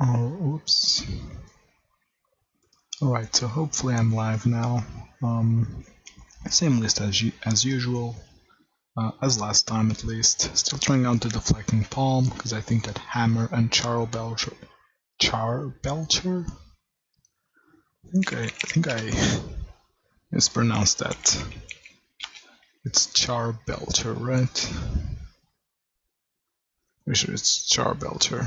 Oh, oops. Alright, so hopefully I'm live now. Same list as usual, as last time at least. Still trying out the Deflecting Palm, because I think that Hammer and Charbelcher... Charbelcher? I think I mispronounced that. It's Charbelcher, right? Pretty sure it's Charbelcher.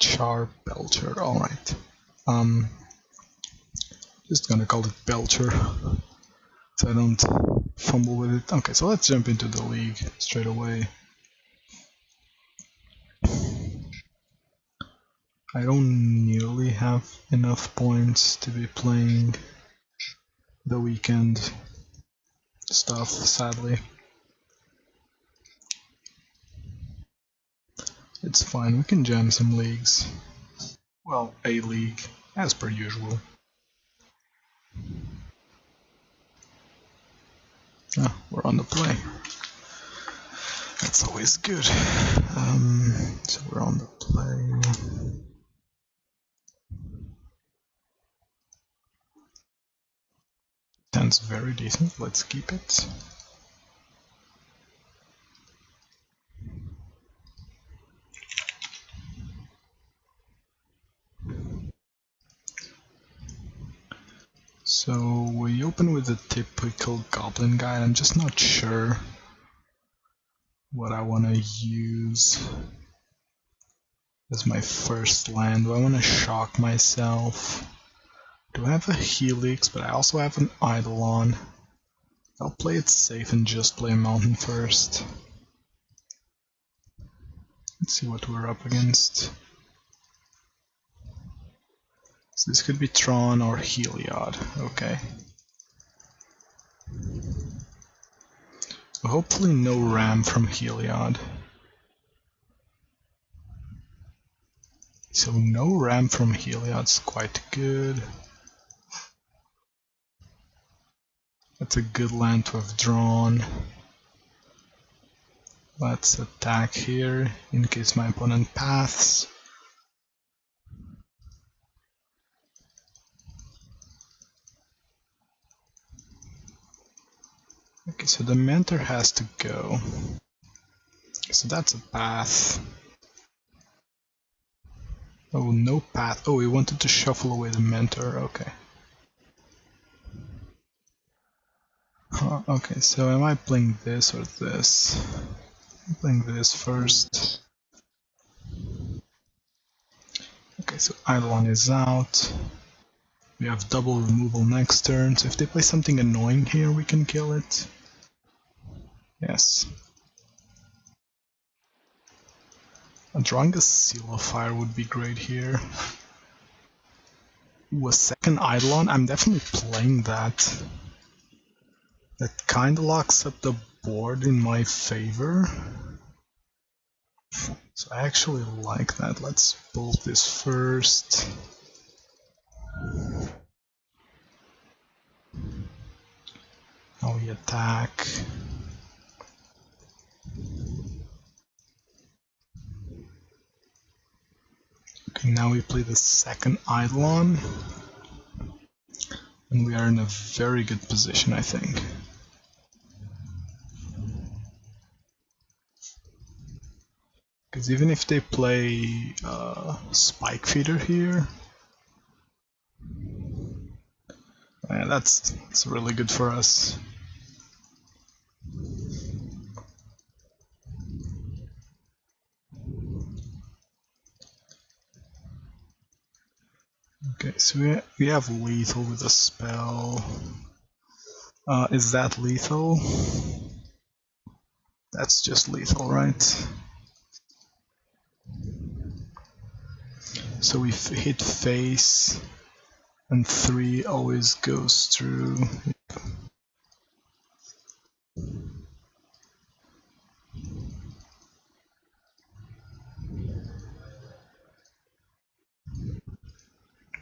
Charbelcher, alright. Just gonna call it Belcher, so I don't fumble with it. Okay, so let's jump into the league straight away. I don't nearly have enough points to be playing the weekend stuff, sadly. It's fine, we can jam some leagues. Well, a league, as per usual. Ah, we're on the play. That's always good. So we're on the play. Sounds very decent, let's keep it. So we open with a typical Goblin guide. I'm just not sure what I want to use as my first land. Do I want to shock myself? Do I have a Helix, but I also have an Eidolon. I'll play it safe and just play a Mountain first. Let's see what we're up against. So this could be Tron or Heliod, okay. So hopefully no Ram from Heliod. So no Ram from Heliod's quite good. That's a good land to have drawn. Let's attack here in case my opponent paths. Okay, so the mentor has to go. So that's a path. Oh, no path. Oh, he wanted to shuffle away the mentor. Okay. Okay, so am I playing this or this? I'm playing this first. Okay, so Eidolon is out. We have double removal next turn, so if they play something annoying here, we can kill it. Yes. Drawing a Seal of Fire would be great here. Ooh, a second Eidolon? I'm definitely playing that. That kinda locks up the board in my favor. So I actually like that. Let's bolt this first. Now we attack. Okay, now we play the second Eidolon. And we are in a very good position, I think. Because even if they play Spike Feeder here, yeah, that's really good for us. Okay, so we have lethal with a spell. Is that lethal? That's just lethal, right? So we hit face, and 3 always goes through.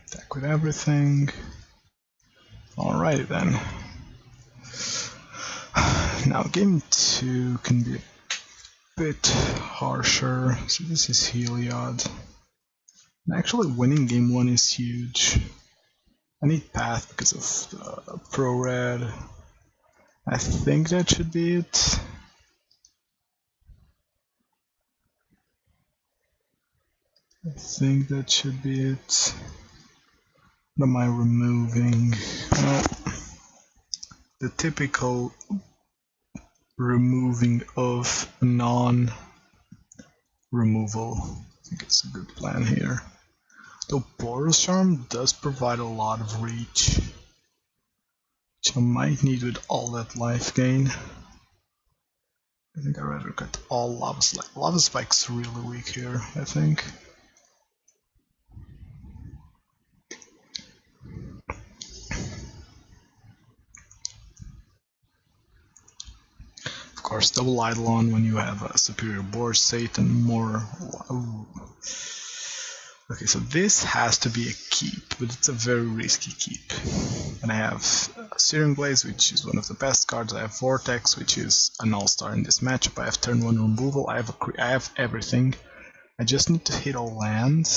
Attack with everything. Alrighty then. Now game 2 can be bit harsher. So this is Heliod. And actually winning game 1 is huge. I need Path because of the Pro Red. I think that should be it. I think that should be it. What am I removing? Well, the typical removing of non-removal. I think it's a good plan here. Though Boros Charm does provide a lot of reach, which I might need with all that life gain. I think I'd rather cut all Lava Spike. Lava Spike's really weak here, I think. Of course, double Eidolon when you have a superior board state and more. Ooh. Okay, so this has to be a keep, but it's a very risky keep. And I have Searing Blaze, which is one of the best cards. I have Vortex, which is an all-star in this matchup. I have turn 1 removal. I have everything. I just need to hit a land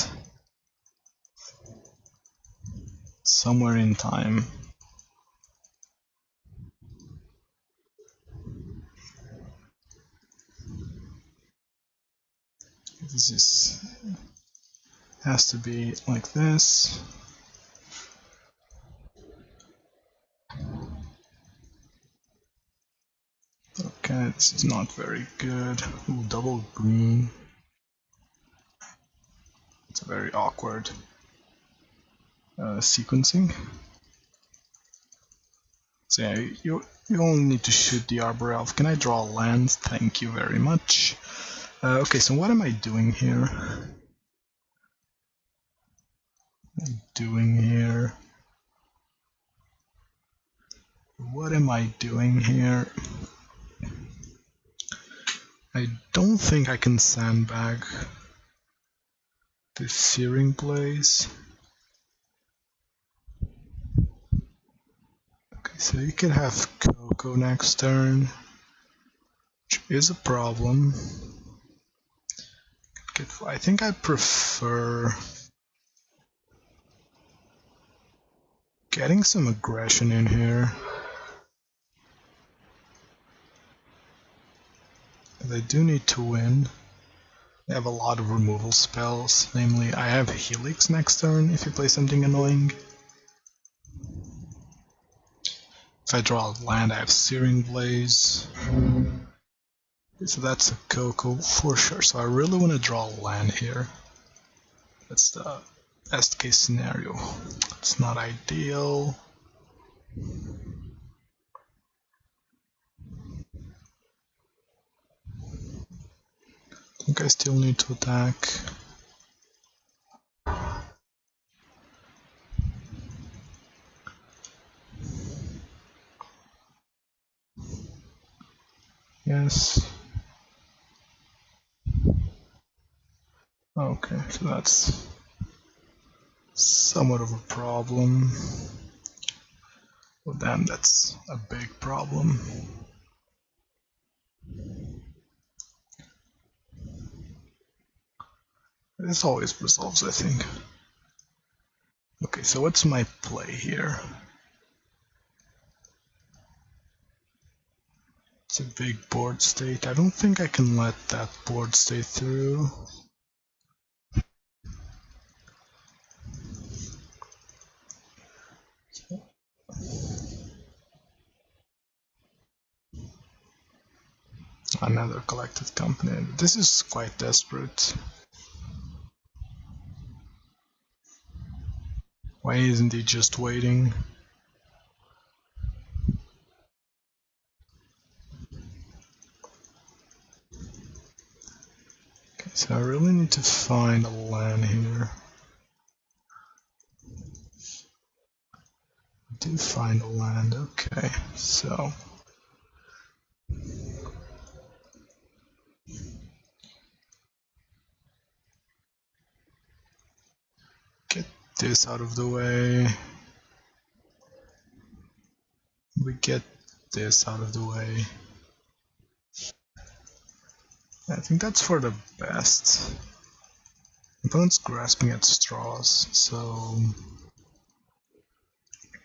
somewhere in time. This has to be like this. Okay, this is not very good. Ooh, double green. It's a very awkward sequencing. So yeah, you only need to shoot the Arbor Elf. Can I draw a land? Thank you very much. Okay, so what am I doing here? What am I doing here? I don't think I can sandbag this Searing Blaze. Okay, so you could have Coco next turn, which is a problem. I think I prefer getting some aggression in here. They do need to win. They have a lot of removal spells, namely I have Helix next turn if you play something annoying. If I draw a land, I have Searing Blaze. So that's a Coco for sure. So I really want to draw a land here. That's the best case scenario. It's not ideal. I think I still need to attack. Yes. Okay, so that's somewhat of a problem. Well, damn, that's a big problem. This always resolves, I think. Okay, so what's my play here? It's a big board state. I don't think I can let that board state through. Another collected company. This is quite desperate. Why isn't he just waiting? Okay, so I really need to find a land here. I do find a land, okay, so get this out of the way. We get this out of the way. I think that's for the best. Opponent's grasping at straws, so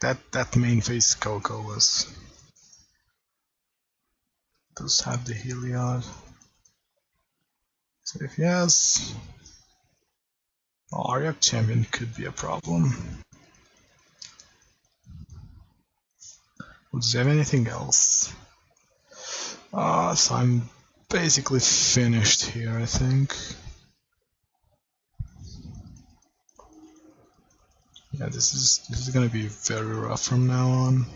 that main phase Coco was does have the Heliod. So if he has Aryak Champion could be a problem. Does he have anything else? So I'm basically finished here, I think. Yeah, this is gonna be very rough from now on.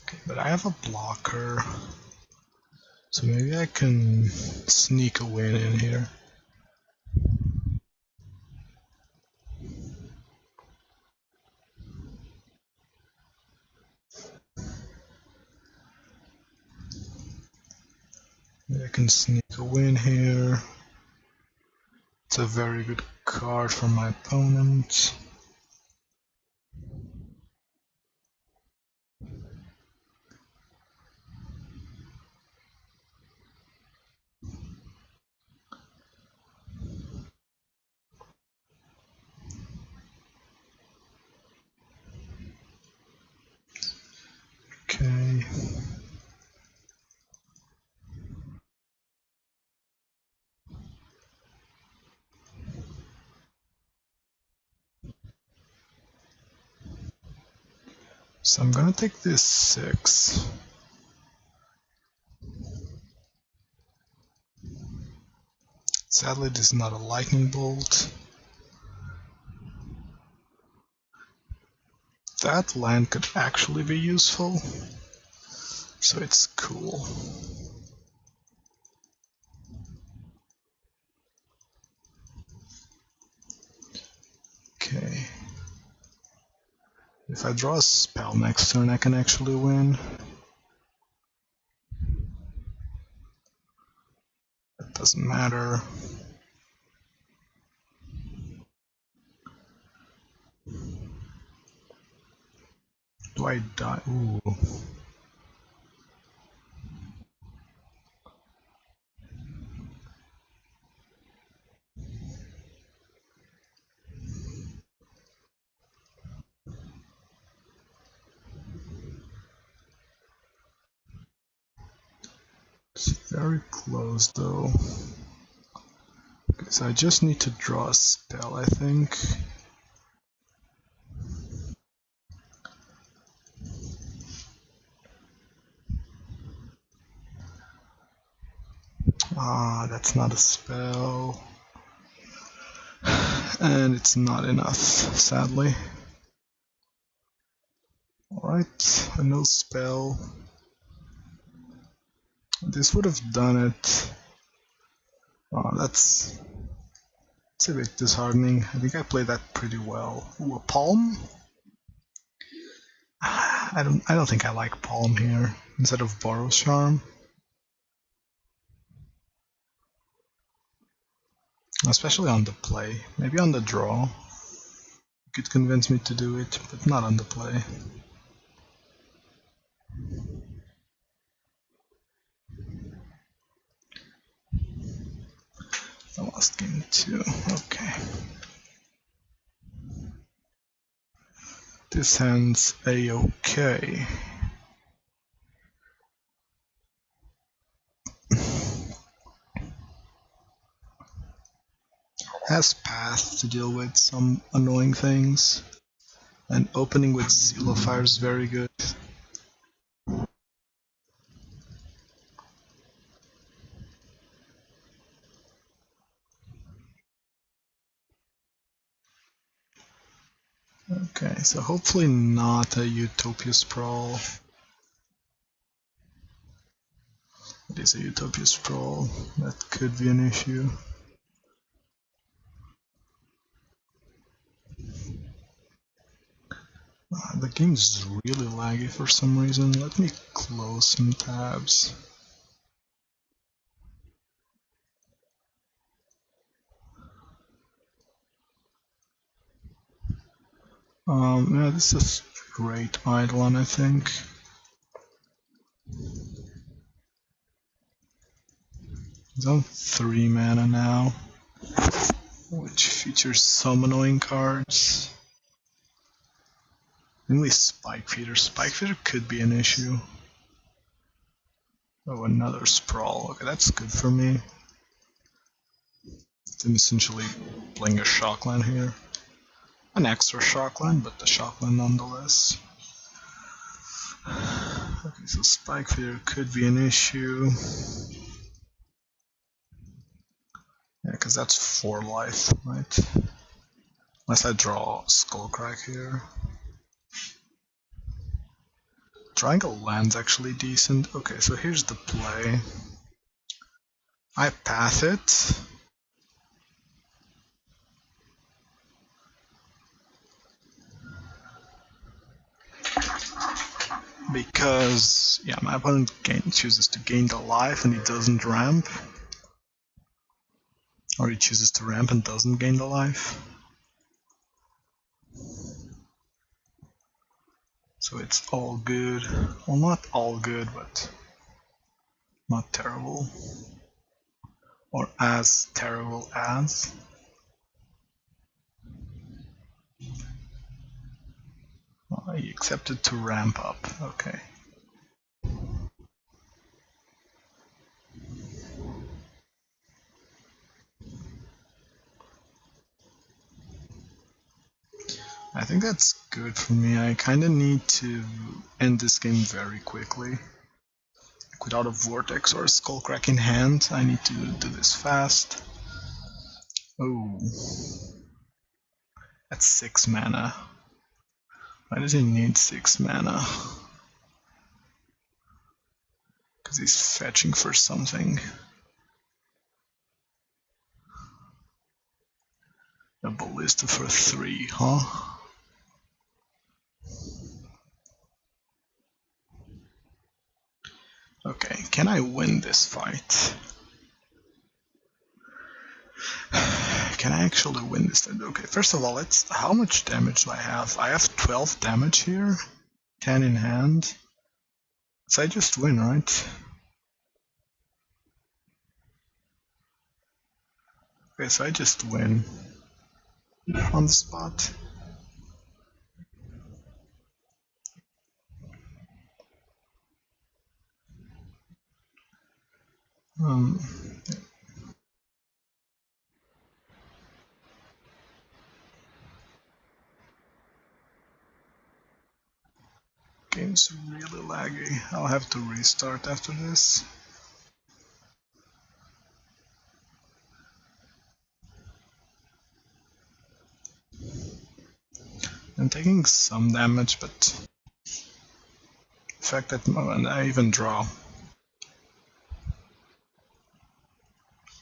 Okay, but I have a blocker, so maybe I can sneak a win in here. Maybe I can sneak a win here. It's a very good card for my opponent. Okay. So I'm gonna take this 6. Sadly, this is not a lightning bolt. That land could actually be useful, so it's cool. Okay. If I draw a spell next turn, I can actually win. That doesn't matter. Do I die? Ooh. It's very close though. Okay, so I just need to draw a spell, I think. That's not a spell. And it's not enough, sadly. Alright, a no spell. This would have done it. That's a bit disheartening. I think I played that pretty well. Ooh, a palm? I don't think I like palm here instead of Boros Charm. Especially on the play. Maybe on the draw. You could convince me to do it, but not on the play. I lost game 2. Okay. This hand's a-okay. Has path to deal with some annoying things, and opening with Seal of Fire is very good. Okay, so hopefully not a Utopia Sprawl. It is a Utopia Sprawl. That could be an issue. The game's really laggy for some reason. Let me close some tabs. Yeah, this is great Eidolon, I think. He's on 3 mana now, which features some annoying cards. Mainly Spike Feeder. Spike Feeder could be an issue. Oh, another Sprawl. Okay, that's good for me. I'm essentially playing a Shockland here. An extra Shockland, but the Shockland nonetheless. Okay, so Spike Feeder could be an issue. Yeah, because that's 4 life, right? Unless I draw Skullcrack here. Drawing a land's actually decent. Okay, so here's the play. I path it. Because, yeah, my opponent chooses to gain the life and he doesn't ramp. Or he chooses to ramp and doesn't gain the life. So it's all good. Well, not all good, but not terrible. Or as terrible as. Oh, he accepted to ramp up. Okay. I think that's good for me. I kinda need to end this game very quickly. Like without a Vortex or a Skullcrack in hand, I need to do this fast. Oh. That's 6 mana. Why does he need 6 mana? Because he's fetching for something. A Ballista for 3, huh? Okay, can I win this fight? Can I actually win this? Okay, first of all, how much damage do I have? I have 12 damage here, 10 in hand. So I just win, right? Okay, so I just win on the spot. Game's really laggy. I'll have to restart after this. I'm taking some damage, but the fact that I even draw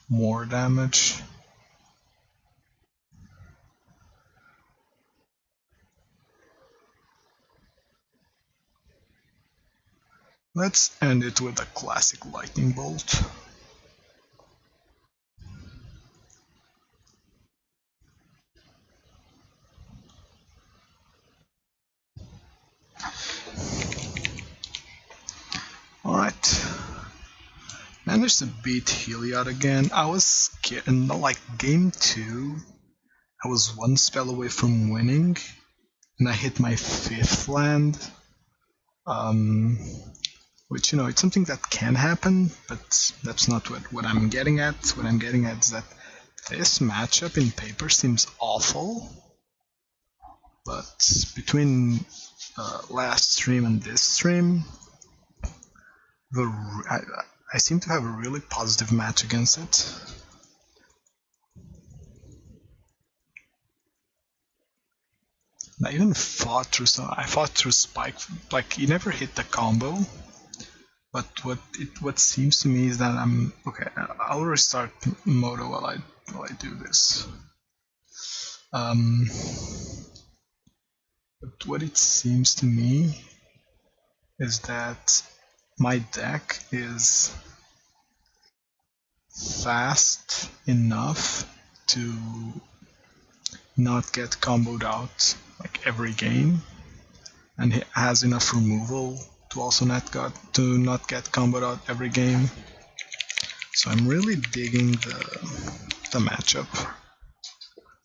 more damage. Let's end it with a classic lightning bolt. Alright. Managed to beat Heliod again. I was scared. In like game 2, I was 1 spell away from winning, and I hit my 5th land. Which, you know, it's something that can happen, but that's not what I'm getting at. What I'm getting at is that this matchup in paper seems awful, but between last stream and this stream, I seem to have a really positive match against it. I even fought through Spike, like he never hit the combo. But what seems to me is that I'm okay. I'll restart Moto while I do this. But what it seems to me is that my deck is fast enough to not get comboed out like every game, and he has enough removal to also not get comboed out every game. So I'm really digging the matchup.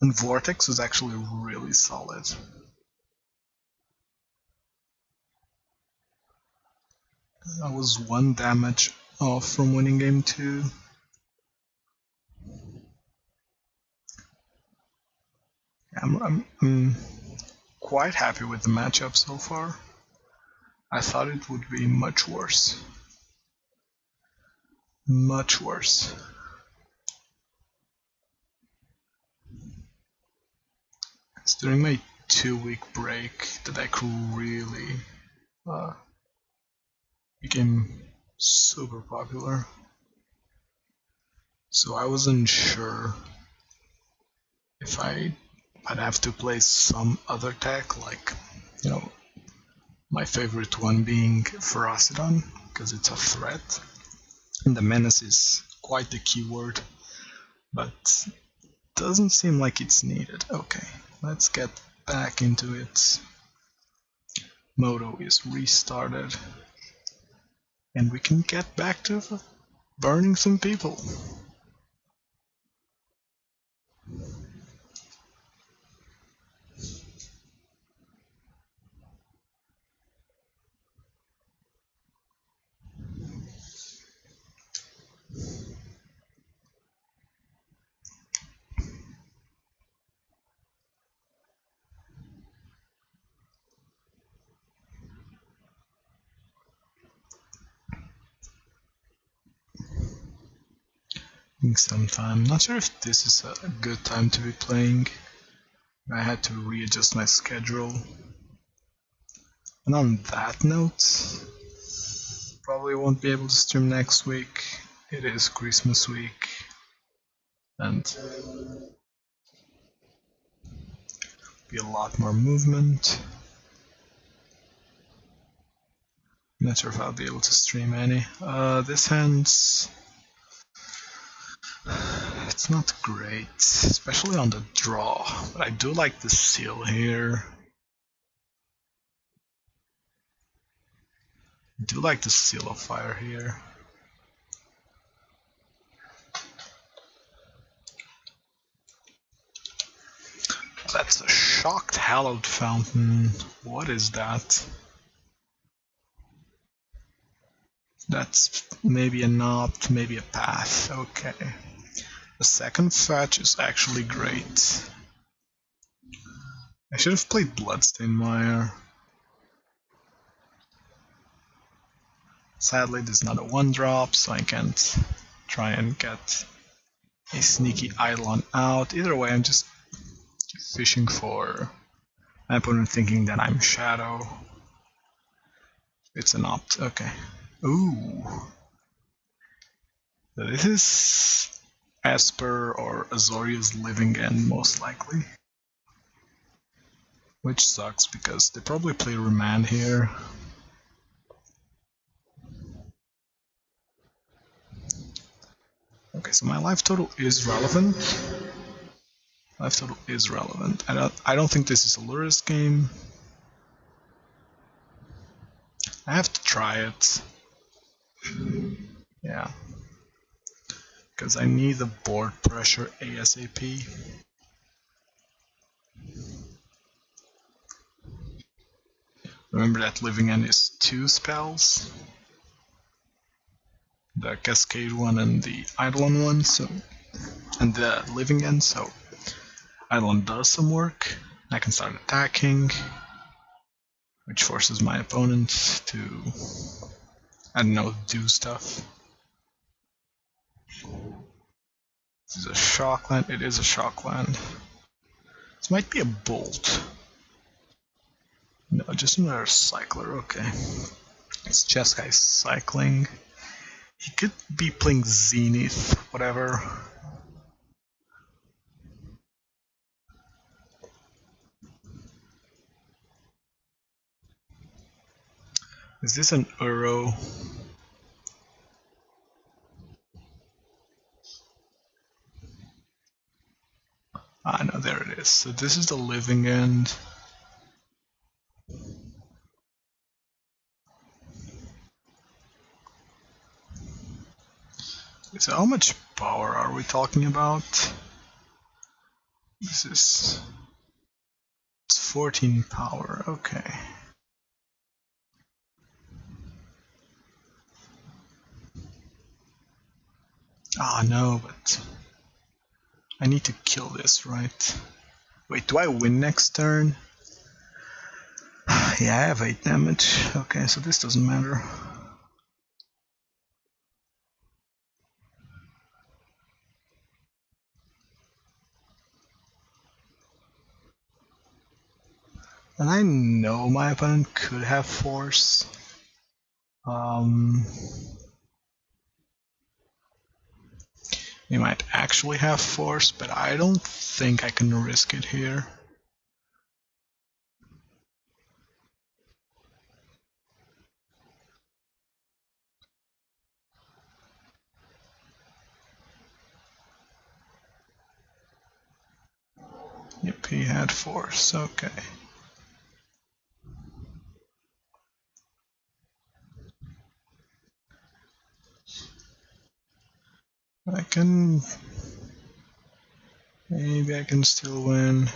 And Vortex was actually really solid. I was 1 damage off from winning game 2. I'm quite happy with the matchup so far. I thought it would be much worse. Much worse. It's during my 2-week break the deck really became super popular. So I wasn't sure if I'd have to play some other tech, like, you know, my favorite one being Bosseidon, because it's a threat. And the menace is quite the keyword, but doesn't seem like it's needed. Okay, let's get back into it. Moto is restarted, and we can get back to burning some people. Sometime. Not sure if this is a good time to be playing. I had to readjust my schedule. And on that note, probably won't be able to stream next week. It is Christmas week, and be a lot more movement. Not sure if I'll be able to stream any. This hand's it's not great, especially on the draw, but I do like the seal here. I do like the Seal of Fire here. That's a shocked Hallowed Fountain. What is that? That's maybe an opt, maybe a path. Okay. The second fetch is actually great. I should have played Bloodstained Mire. Sadly, this is not a 1-drop, so I can't try and get a sneaky Eidolon out. Either way, I'm just fishing for my opponent thinking that I'm Shadow. It's an opt, okay. Ooh. So this is Esper or Azoria's Living End, most likely. Which sucks because they probably play Remand here. Okay, so my life total is relevant. Life total is relevant. I don't think this is a Lurrus game. I have to try it. Yeah. Because I need the board pressure ASAP. Remember that Living End is 2 spells. The Cascade one and the Eidolon one, so, and the Living End, so Eidolon does some work. I can start attacking, which forces my opponent to, I don't know, do stuff. This is a shock land. It is a shock land. This might be a bolt. No, just another cycler, okay. It's just guy cycling. He could be playing Zenith, whatever. Is this an Uro? Ah, no, there it is. So this is the Living End. so how much power are we talking about? This is... It's 14 power, okay. Ah, no, but... I need to kill this, right? Wait, do I win next turn? Yeah, I have 8 damage. Okay, so this doesn't matter. And I know my opponent could have force. He might actually have force, but I don't think I can risk it here. Yep, he had force, okay. Maybe I can still win.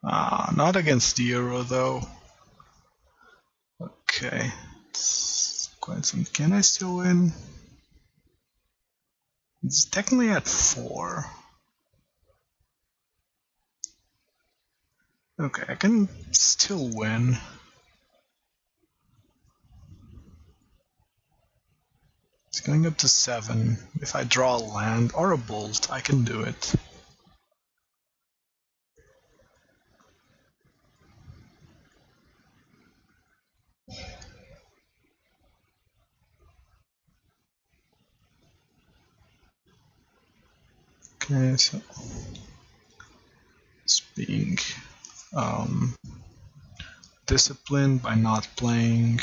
Ah, not against the Euro though. Okay, it's quite some. Can I still win? It's technically at 4. Okay, I can still win. It's going up to 7. If I draw a land or a bolt, I can do it. Okay, so it's being disciplined by not playing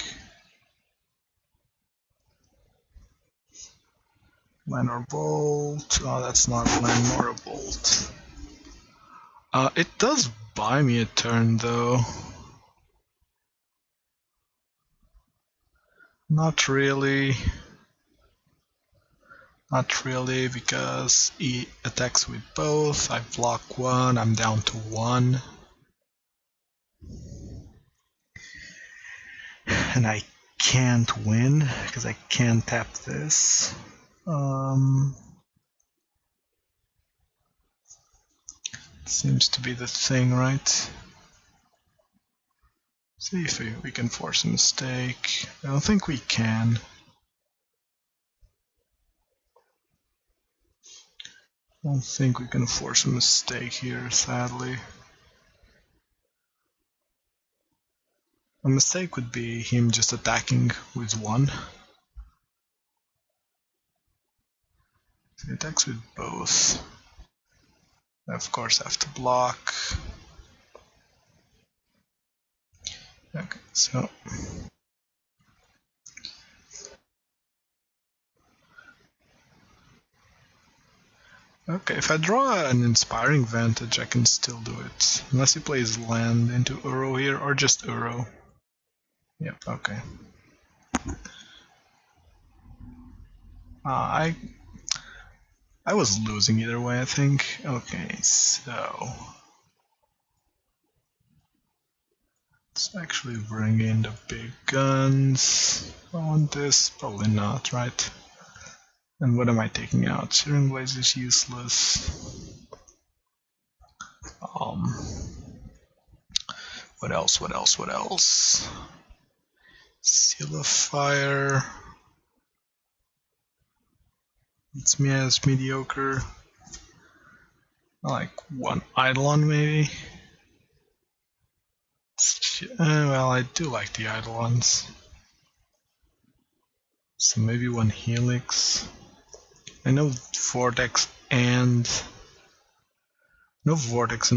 land or bolt. Oh, that's not a land nor a bolt. It does buy me a turn though. Not really. Not really, because he attacks with both. I block 1, I'm down to 1. And I can't win, because I can't tap this. Seems to be the thing, right? See if we can force a mistake. I don't think we can. I don't think we can force a mistake here, sadly. A mistake would be him just attacking with 1. So he attacks with both. I of course have to block. Okay, so... Okay, if I draw an Inspiring Vantage, I can still do it. Unless he plays land into Uro here, or just Uro. Yep, okay. I was losing either way, I think. Okay, so... let's actually bring in the big guns. I want this? Probably not, right? And what am I taking out? Searing Blaze is useless. What else? What else? What else? Seal of Fire. It's me as mediocre. I like 1 Eidolon maybe. Well, I do like the Eidolons. So maybe 1 Helix. I know Vortex and... No, Vortex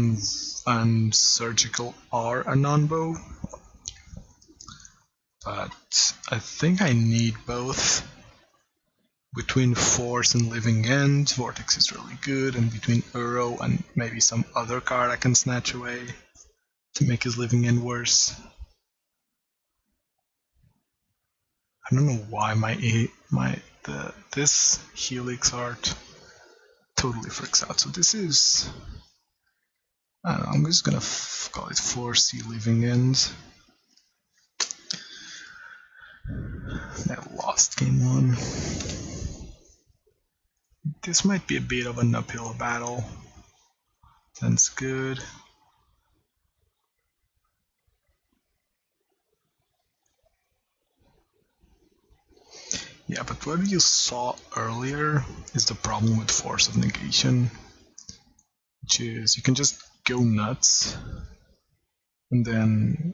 and Surgical are a non-bow. But I think I need both. Between Force and Living End, Vortex is really good, and between Uro and maybe some other card I can snatch away to make his Living End worse. I don't know why my this Helix art totally freaks out. So this is, I don't know, I'm just gonna call it 4C Living Ends. That lost game 1. This might be a bit of an uphill battle. Sounds good. Yeah, but what you saw earlier is the problem with Force of Negation, which is you can just go nuts and then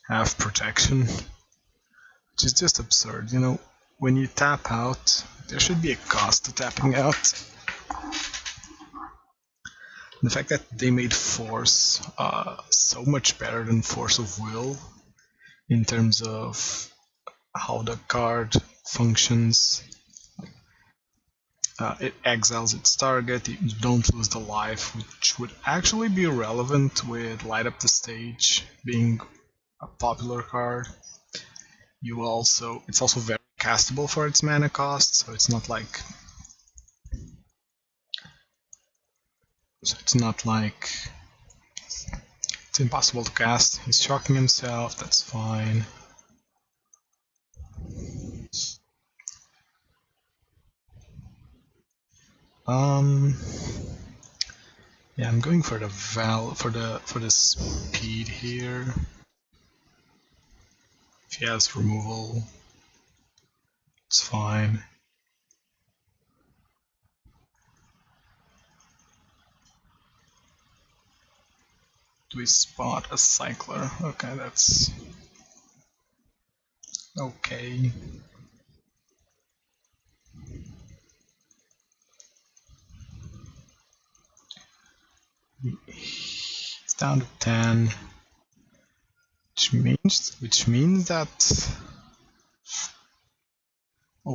have protection, which is just absurd. You know, when you tap out, there should be a cost to tapping out. The fact that they made Force so much better than Force of Will in terms of how the card functions. It exiles its target, you don't lose the life, which would actually be relevant with Light Up the Stage being a popular card. It's also very castable for its mana cost, so it's not like it's impossible to cast. He's shocking himself, that's fine. Yeah, I'm going for the for the speed here. If he has removal, it's fine. Do we spot a cycler? Okay, that's okay. It's down to 10, which means that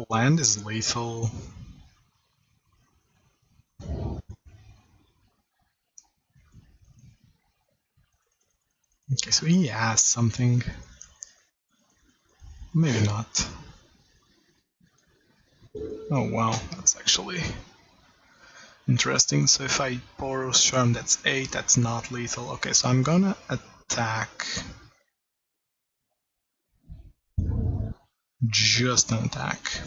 land is lethal. Okay, so he has something. Maybe not. Oh wow, that's actually interesting. So if I Boros Charm, that's 8, that's not lethal. Okay, so I'm gonna attack. Just an attack.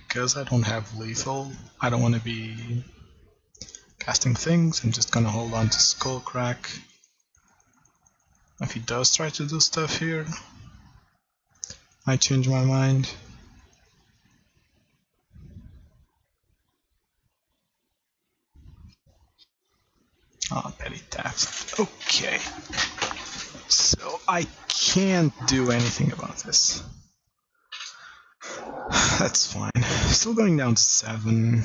Because I don't have lethal, I don't want to be casting things. I'm just gonna hold on to Skullcrack. If he does try to do stuff here, I change my mind. Ah, petty theft. Okay. So I can't do anything about this. That's fine. Still going down to 7.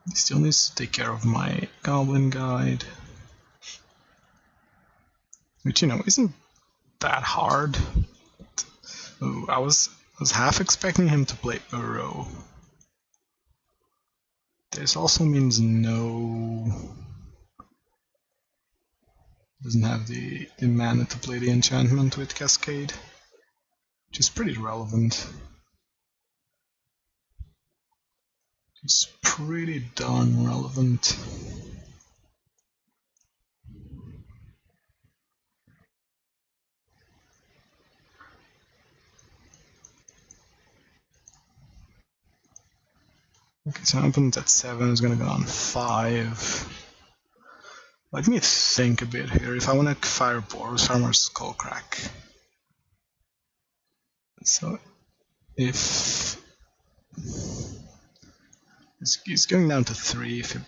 He still needs to take care of my Goblin Guide, which, you know, isn't that hard. Ooh, I was half expecting him to play Uro. This also means doesn't have the mana to play the enchantment with Cascade, which is pretty relevant. It's pretty darn relevant. Okay, so opponent's at 7, is gonna go on 5. Let me think a bit here. If I want to fire Boros Charm or Skullcrack. So if he's going down to 3, if it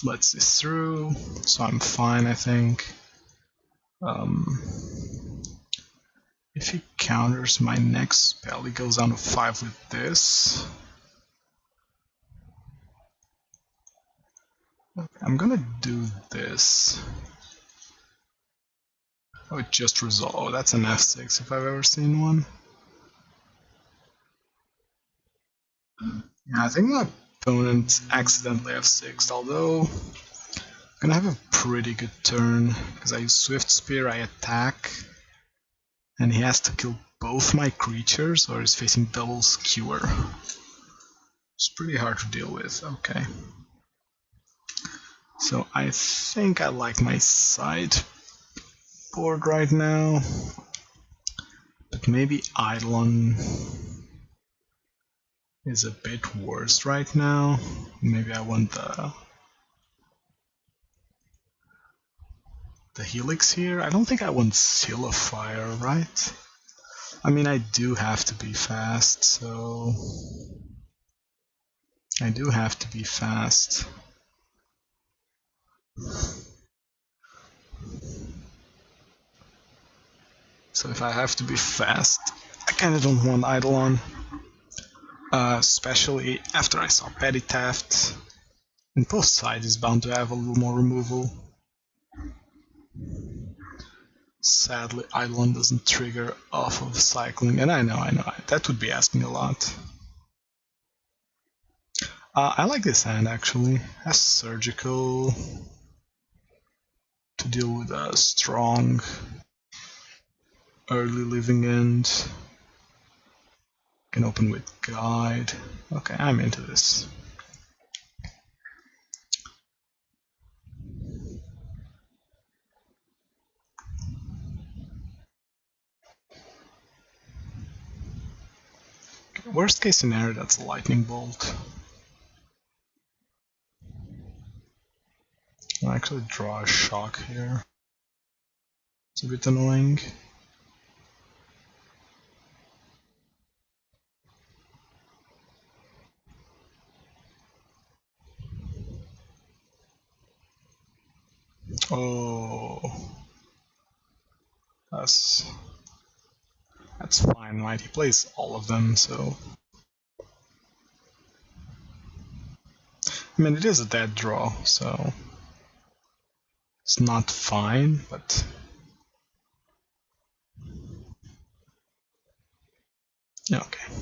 lets this through, so I'm fine, I think. If he counters my next spell, he goes down to 5 with this. Okay, I'm gonna do this. Oh, it just resolved. Oh, that's an F6 if I've ever seen one. Yeah, I think my opponent accidentally F6'd, although I'm gonna have a pretty good turn, because I use Swiftspear, I attack, and he has to kill both my creatures, or he's facing double Skewer. It's pretty hard to deal with, okay. So I think I like my sideboard right now, but maybe Eidolon is a bit worse right now. Maybe I want the Helix here. I don't think I want Seal of Fire, right? I mean, I do have to be fast, so I do have to be fast. So if I have to be fast, I kinda don't want Eidolon. Especially after I saw Petty Theft. And both sides is bound to have a little more removal. Sadly, Eidolon doesn't trigger off of cycling, and I know, that would be asking a lot. I like this hand actually. As Surgical to deal with a strong early living end. Can open with Guide. Okay, I'm into this. Okay, worst case scenario, that's a Lightning Bolt. I'll actually draw a Shock here. It's a bit annoying. Oh, that's fine, right? He plays all of them, so I mean it is a dead draw, so it's not fine, but yeah, okay.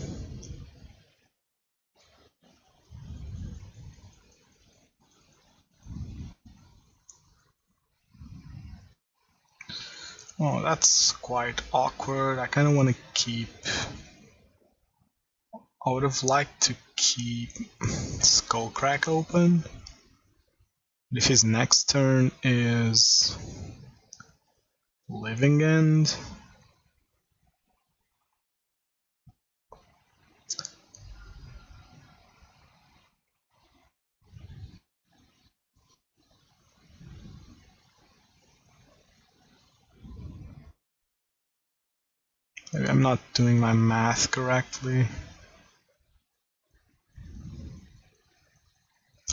Oh, that's quite awkward. I kind of want to keep. I would have liked to keep Skullcrack open. If his next turn is Living End, maybe I'm not doing my math correctly.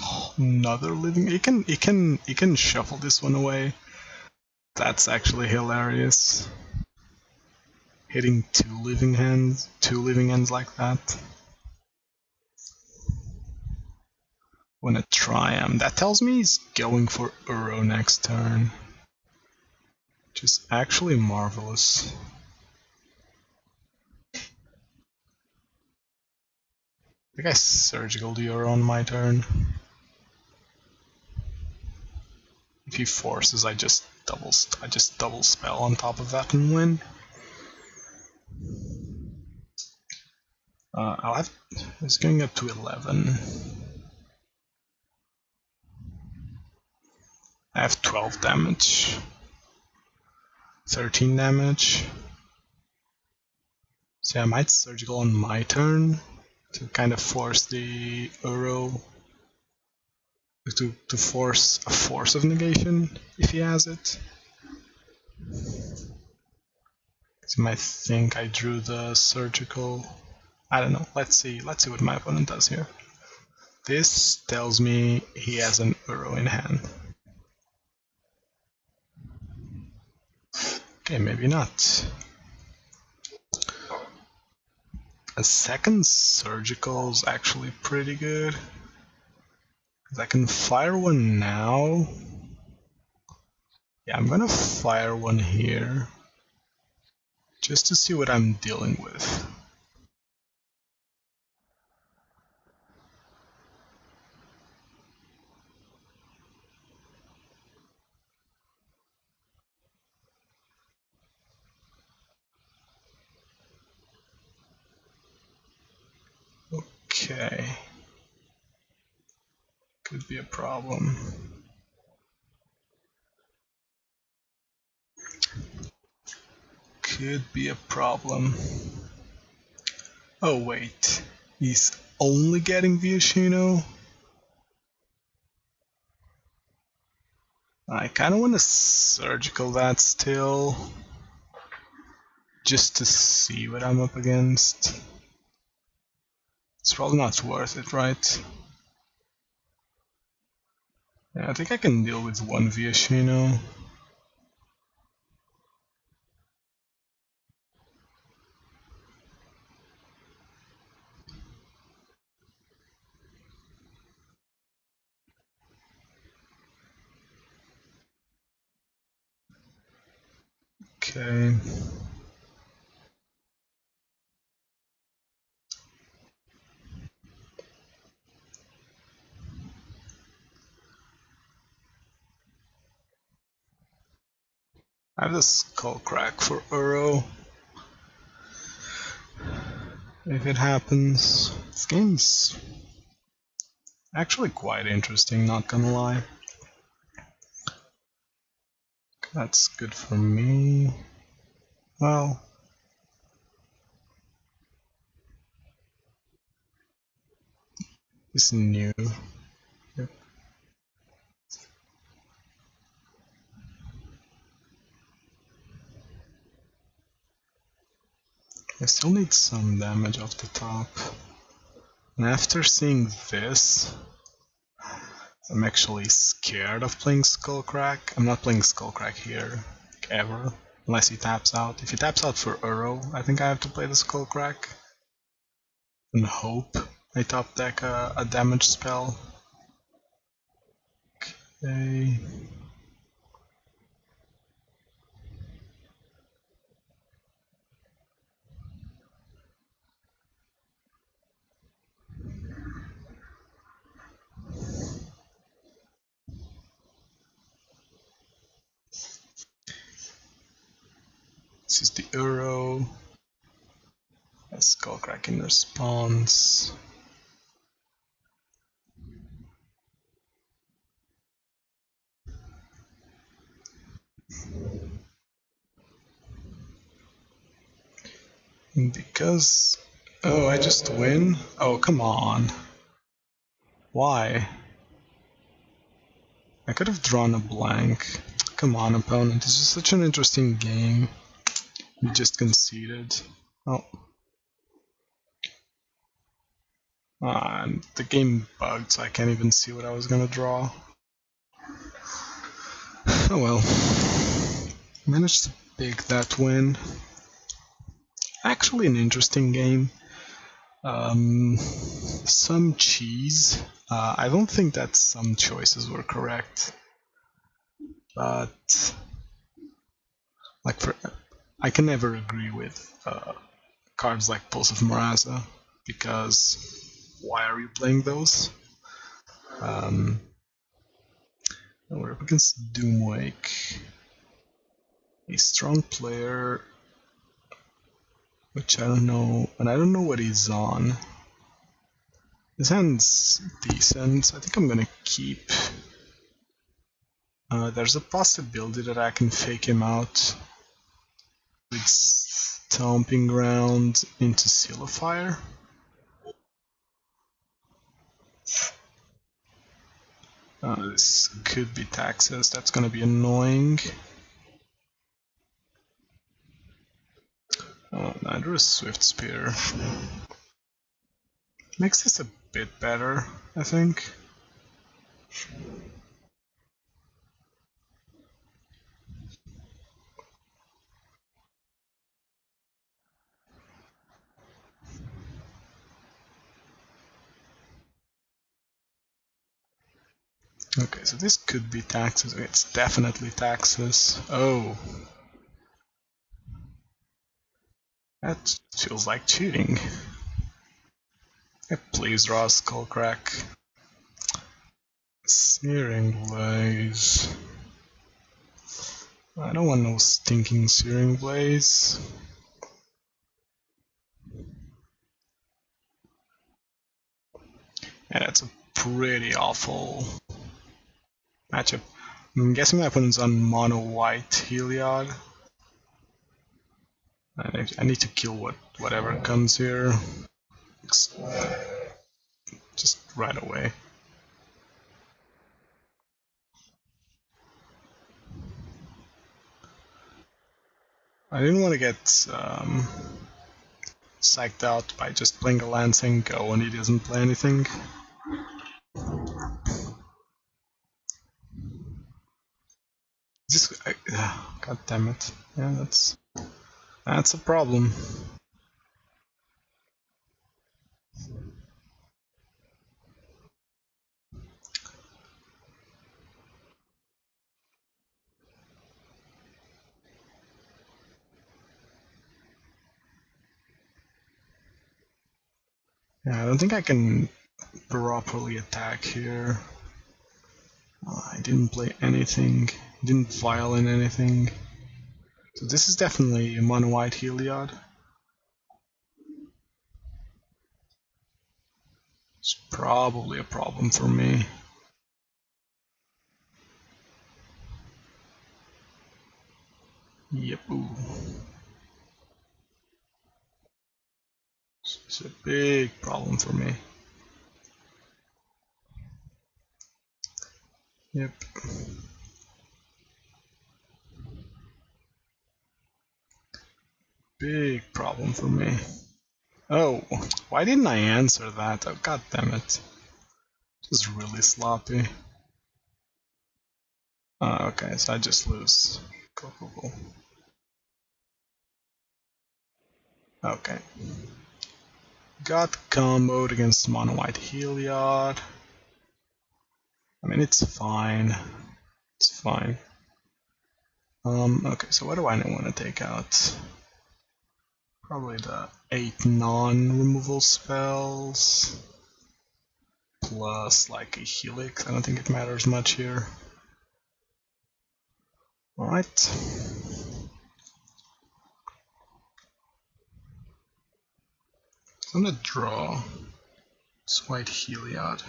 Oh, another living. He can shuffle this one away. That's actually hilarious. Hitting two living ends like that. Wanna try him. That tells me he's going for Uro next turn, which is actually marvelous. I think I Surgical the Uro on my turn. If he forces, I just double spell on top of that and win. It's going up to 11. I have 12 damage, 13 damage. So I might Surgical on my turn to kind of force the Uro to force a Force of Negation if he has it. He might think I drew the Surgical. I don't know. Let's see what my opponent does here. This tells me he has an Uro in hand. Okay, maybe not. A second surgical is actually pretty good. Because I can fire one now. Yeah, I'm gonna fire one here. Just to see what I'm dealing with. Okay. Could be a problem. Could be a problem. Oh wait, he's only getting Viashino? I kinda wanna surgical that still. Just to see what I'm up against. It's probably not worth it, right? Yeah, I think I can deal with one Viashino. Okay. I have the Skullcrack for Uro. If it happens. This game's actually quite interesting, not gonna lie. That's good for me. Well, it's new. Yep. I still need some damage off the top. And after seeing this, I'm actually scared of playing Skullcrack. I'm not playing Skullcrack here, ever, unless he taps out. If he taps out for Uro, I think I have to play the Skullcrack. And hope I top deck a damage spell. Okay. This is the Uro. Skullcrack in response. Because... Oh, I just win? Oh, come on. Why? I could have drawn a blank. Come on, opponent. This is such an interesting game. You just conceded. Oh. And the game bugged, so I can't even see what I was gonna draw. Oh well. Managed to pick that win. Actually an interesting game. Some cheese. I don't think that some choices were correct. But like I can never agree with cards like Pulse of Maraza, because why are you playing those? We're up against Doomwake, a strong player, which I don't know, and I don't know what he's on. His hand's decent. I think I'm gonna keep. There's a possibility that I can fake him out with Stomping Ground into Seal of Fire. This could be taxes, that's gonna be annoying. Neither is Swiftspear. Makes this a bit better, I think. Okay, so this could be taxes. It's definitely taxes. Oh. That feels like cheating. Yeah, please draw Skullcrack. Searing Blaze. I don't want no stinking Searing Blaze. Yeah, that's a pretty awful matchup. I'm guessing my opponent's on mono white Heliod. I need to kill whatever comes here. Just right away. I didn't want to get psyched out by just playing a land saying go and he doesn't play anything. Just, god damn it. Yeah, that's a problem. Yeah, I don't think I can properly attack here. I didn't play anything, didn't violin anything. So this is definitely a mono white Heliod. It's probably a problem for me. Yep. Ooh. It's a big problem for me. Yep. Big problem for me. Oh, why didn't I answer that? Oh, god damn it. This is really sloppy. Okay, so I just lose. Cool. Okay. Got comboed against mono white Heliod. I mean, it's fine. It's fine. Okay, so what do I want to take out? Probably the 8 non-removal spells. Plus, like, a Helix. I don't think it matters much here. Alright. I'm gonna draw this white Heliod.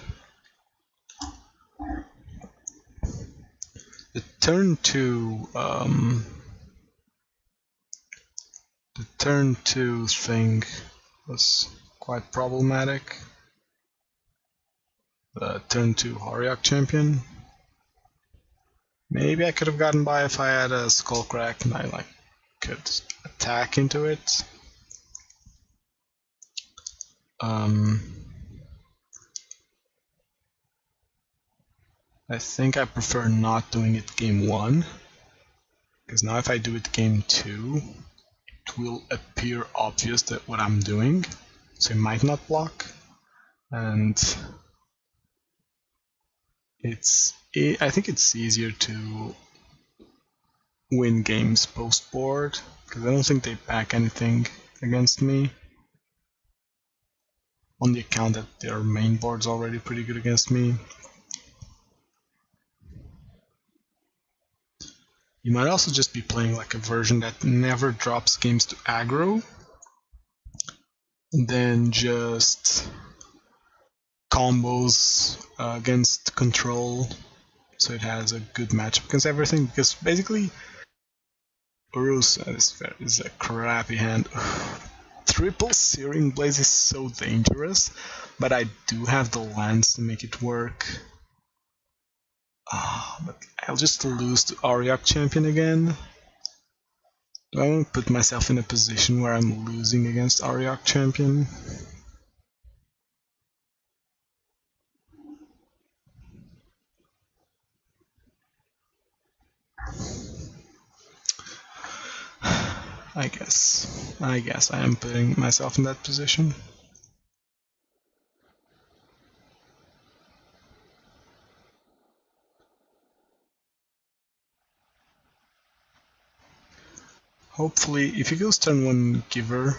The turn 2 thing was quite problematic. The turn 2 Horiok champion. Maybe I could have gotten by if I had a Skullcrack and I could attack into it. I think I prefer not doing it game 1, because now if I do it game 2, it will appear obvious that what I'm doing, so it might not block, and I think it's easier to win games post-board, because I don't think they pack anything against me, on the account that their main board's already pretty good against me. You might also just be playing like a version that never drops games to aggro, and then just combos against control, so it has a good matchup against everything, because basically Boros is a crappy hand. Triple Searing Blaze is so dangerous, but I do have the lands to make it work. But I'll just lose to Horiok champion again. Do I want to put myself in a position where I'm losing against Horiok champion? I guess I am putting myself in that position. Hopefully, if he goes turn 1 Giver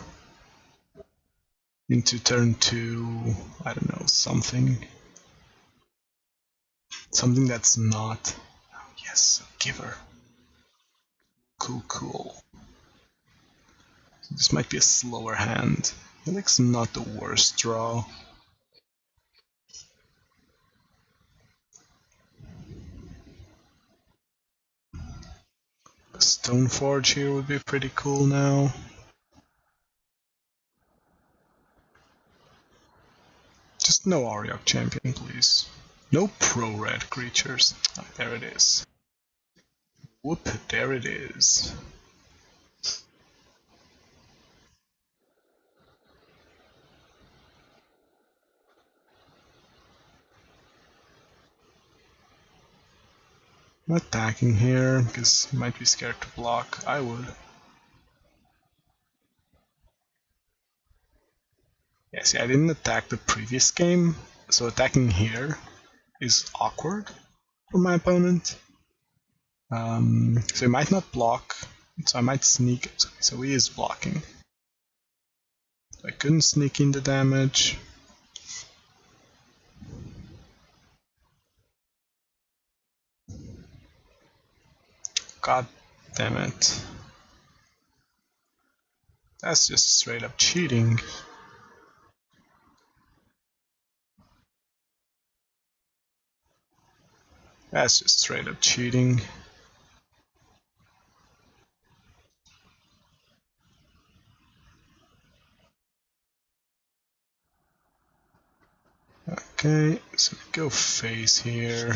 into turn 2, I don't know, something that's not... Oh, yes, Giver. Cool. So this might be a slower hand. Helix not the worst draw. Stoneforge here would be pretty cool now. Just no Auriok champion, please. No pro-red creatures. Oh, there it is. Whoop, there it is. I'm attacking here because he might be scared to block. I would. Yeah, see, I didn't attack the previous game, so attacking here is awkward for my opponent. So he might not block, so I might sneak. So he is blocking. So I couldn't sneak in the damage. God damn it. That's just straight up cheating. That's just straight up cheating. Okay, so we go face here.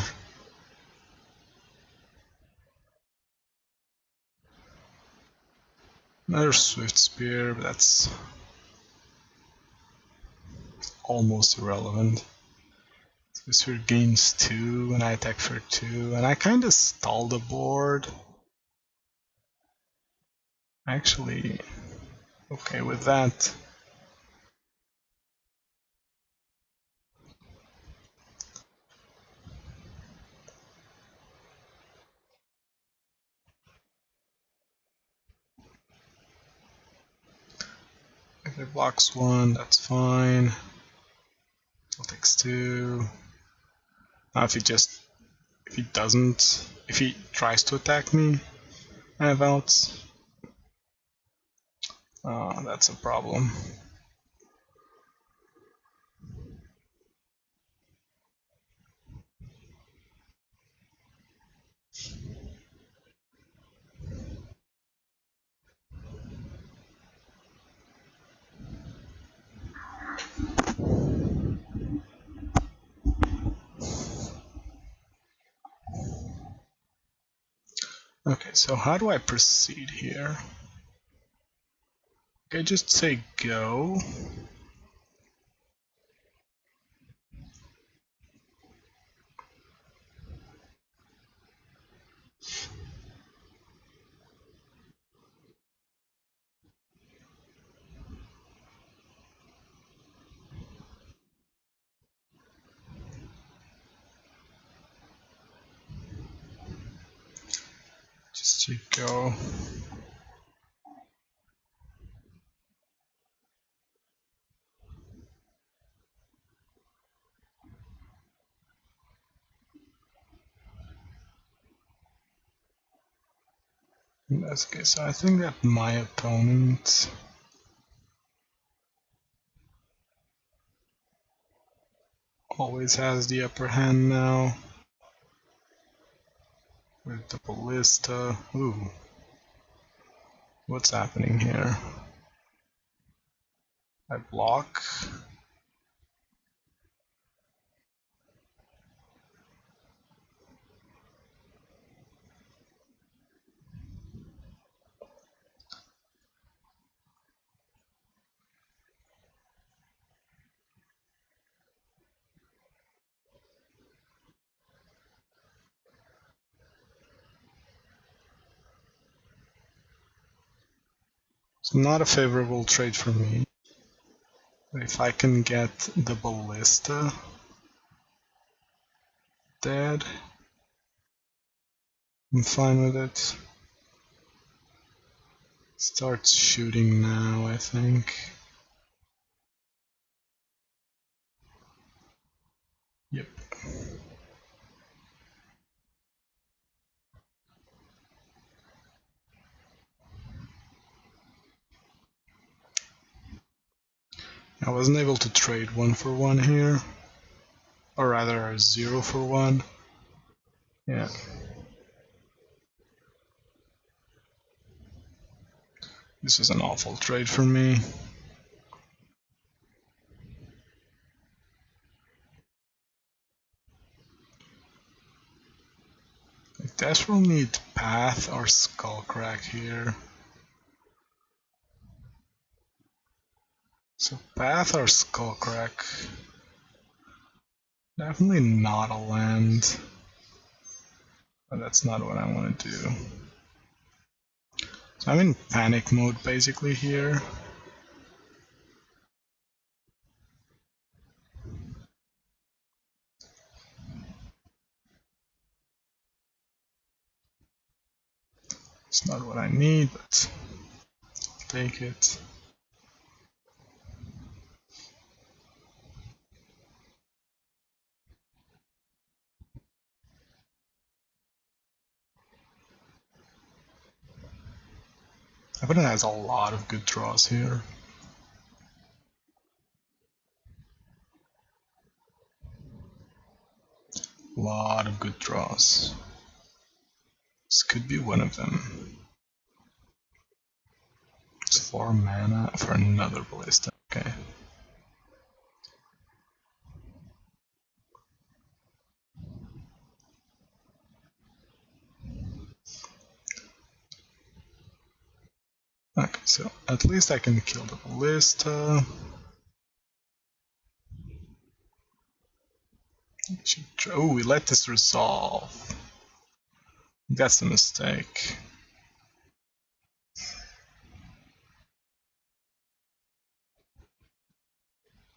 Another Swiftspear, but that's almost irrelevant. This here gains 2, and I attack for 2, and I kinda stall the board. Actually, okay with that. If it blocks 1, that's fine. I'll take 2. Now if he tries to attack me, I have outs. That's a problem. Okay, so how do I proceed here? Okay, just say go. Just say go. In that case, I think that my opponent always has the upper hand now. With the ballista. Ooh. What's happening here? I block. It's not a favorable trade for me. But if I can get the ballista dead, I'm fine with it. Start shooting now, I think. Yep. I wasn't able to trade 1-for-1 here. Or rather, 0-for-1. Yeah. This is an awful trade for me. I desperately need Path or Skullcrack here. So Path or Skullcrack. Definitely not a land. But that's not what I want to do. So I'm in panic mode basically here. It's not what I need, but I'll take it. Opponent has a lot of good draws here. A lot of good draws. This could be one of them. It's 4 mana for another ballista. Okay. Okay, so at least I can kill the ballista. Oh, we let this resolve. That's a mistake.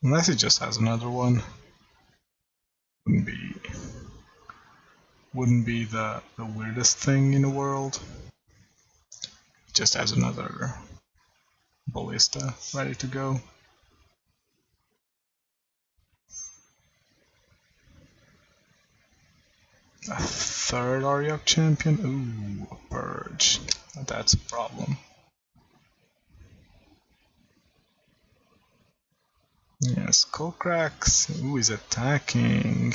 Unless he just has another one. Wouldn't be the weirdest thing in the world. Just has another ballista ready to go. A third Ariok champion? Ooh, a purge. That's a problem. Yeah, Skullcrack. Ooh, he's attacking.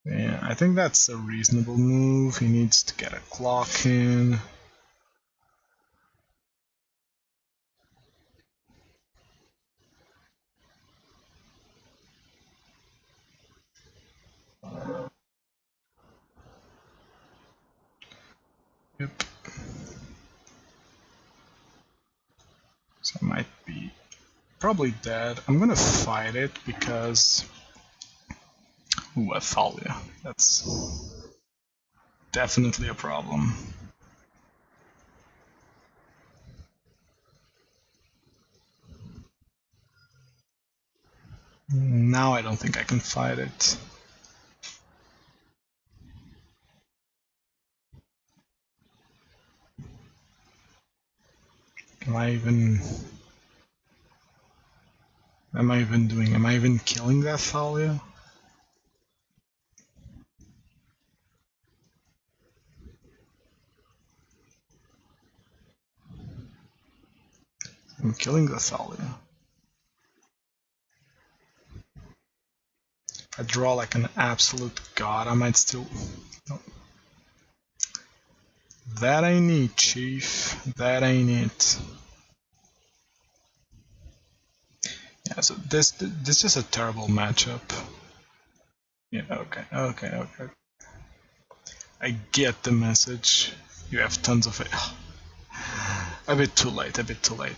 Yeah, I think that's a reasonable move. He needs to get a clock in. Yep. So I might be probably dead. I'm gonna fight it because... Ooh, Athalia. That's definitely a problem. Now I don't think I can fight it. Am I even killing that Thalia? I'm killing the Thalia. If I draw like an absolute god, I might still... Nope. That ain't it, Chief. That ain't it. Yeah, so this is a terrible matchup. Yeah, okay. I get the message. You have tons of it. A bit too late.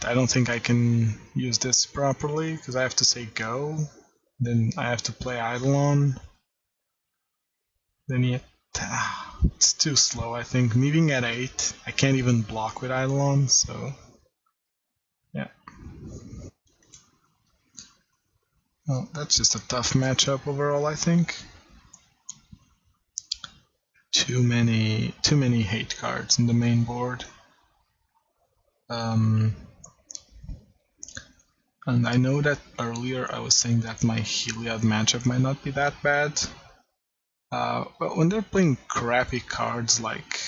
I don't think I can use this properly, because I have to say go. Then I have to play Eidolon. Then it's too slow, I think. Meeting at 8, I can't even block with Eidolon, so... Yeah. Well, that's just a tough matchup overall, I think. Too many hate cards in the main board. Um, and I know that earlier I was saying that my Heliod matchup might not be that bad. But when they're playing crappy cards like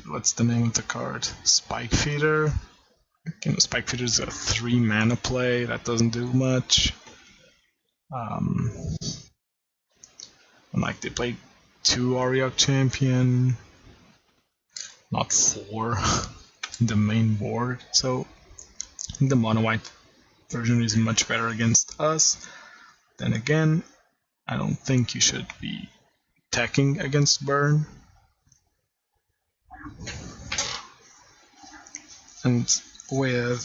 what's the name of the card? Spike Feeder. You know, Spike Feeder is a 3 mana play that doesn't do much. And like they played 2 Auriok Champion, not 4 in the main board. So the mono white version is much better against us. Then again, I don't think you should be attacking against burn. And with,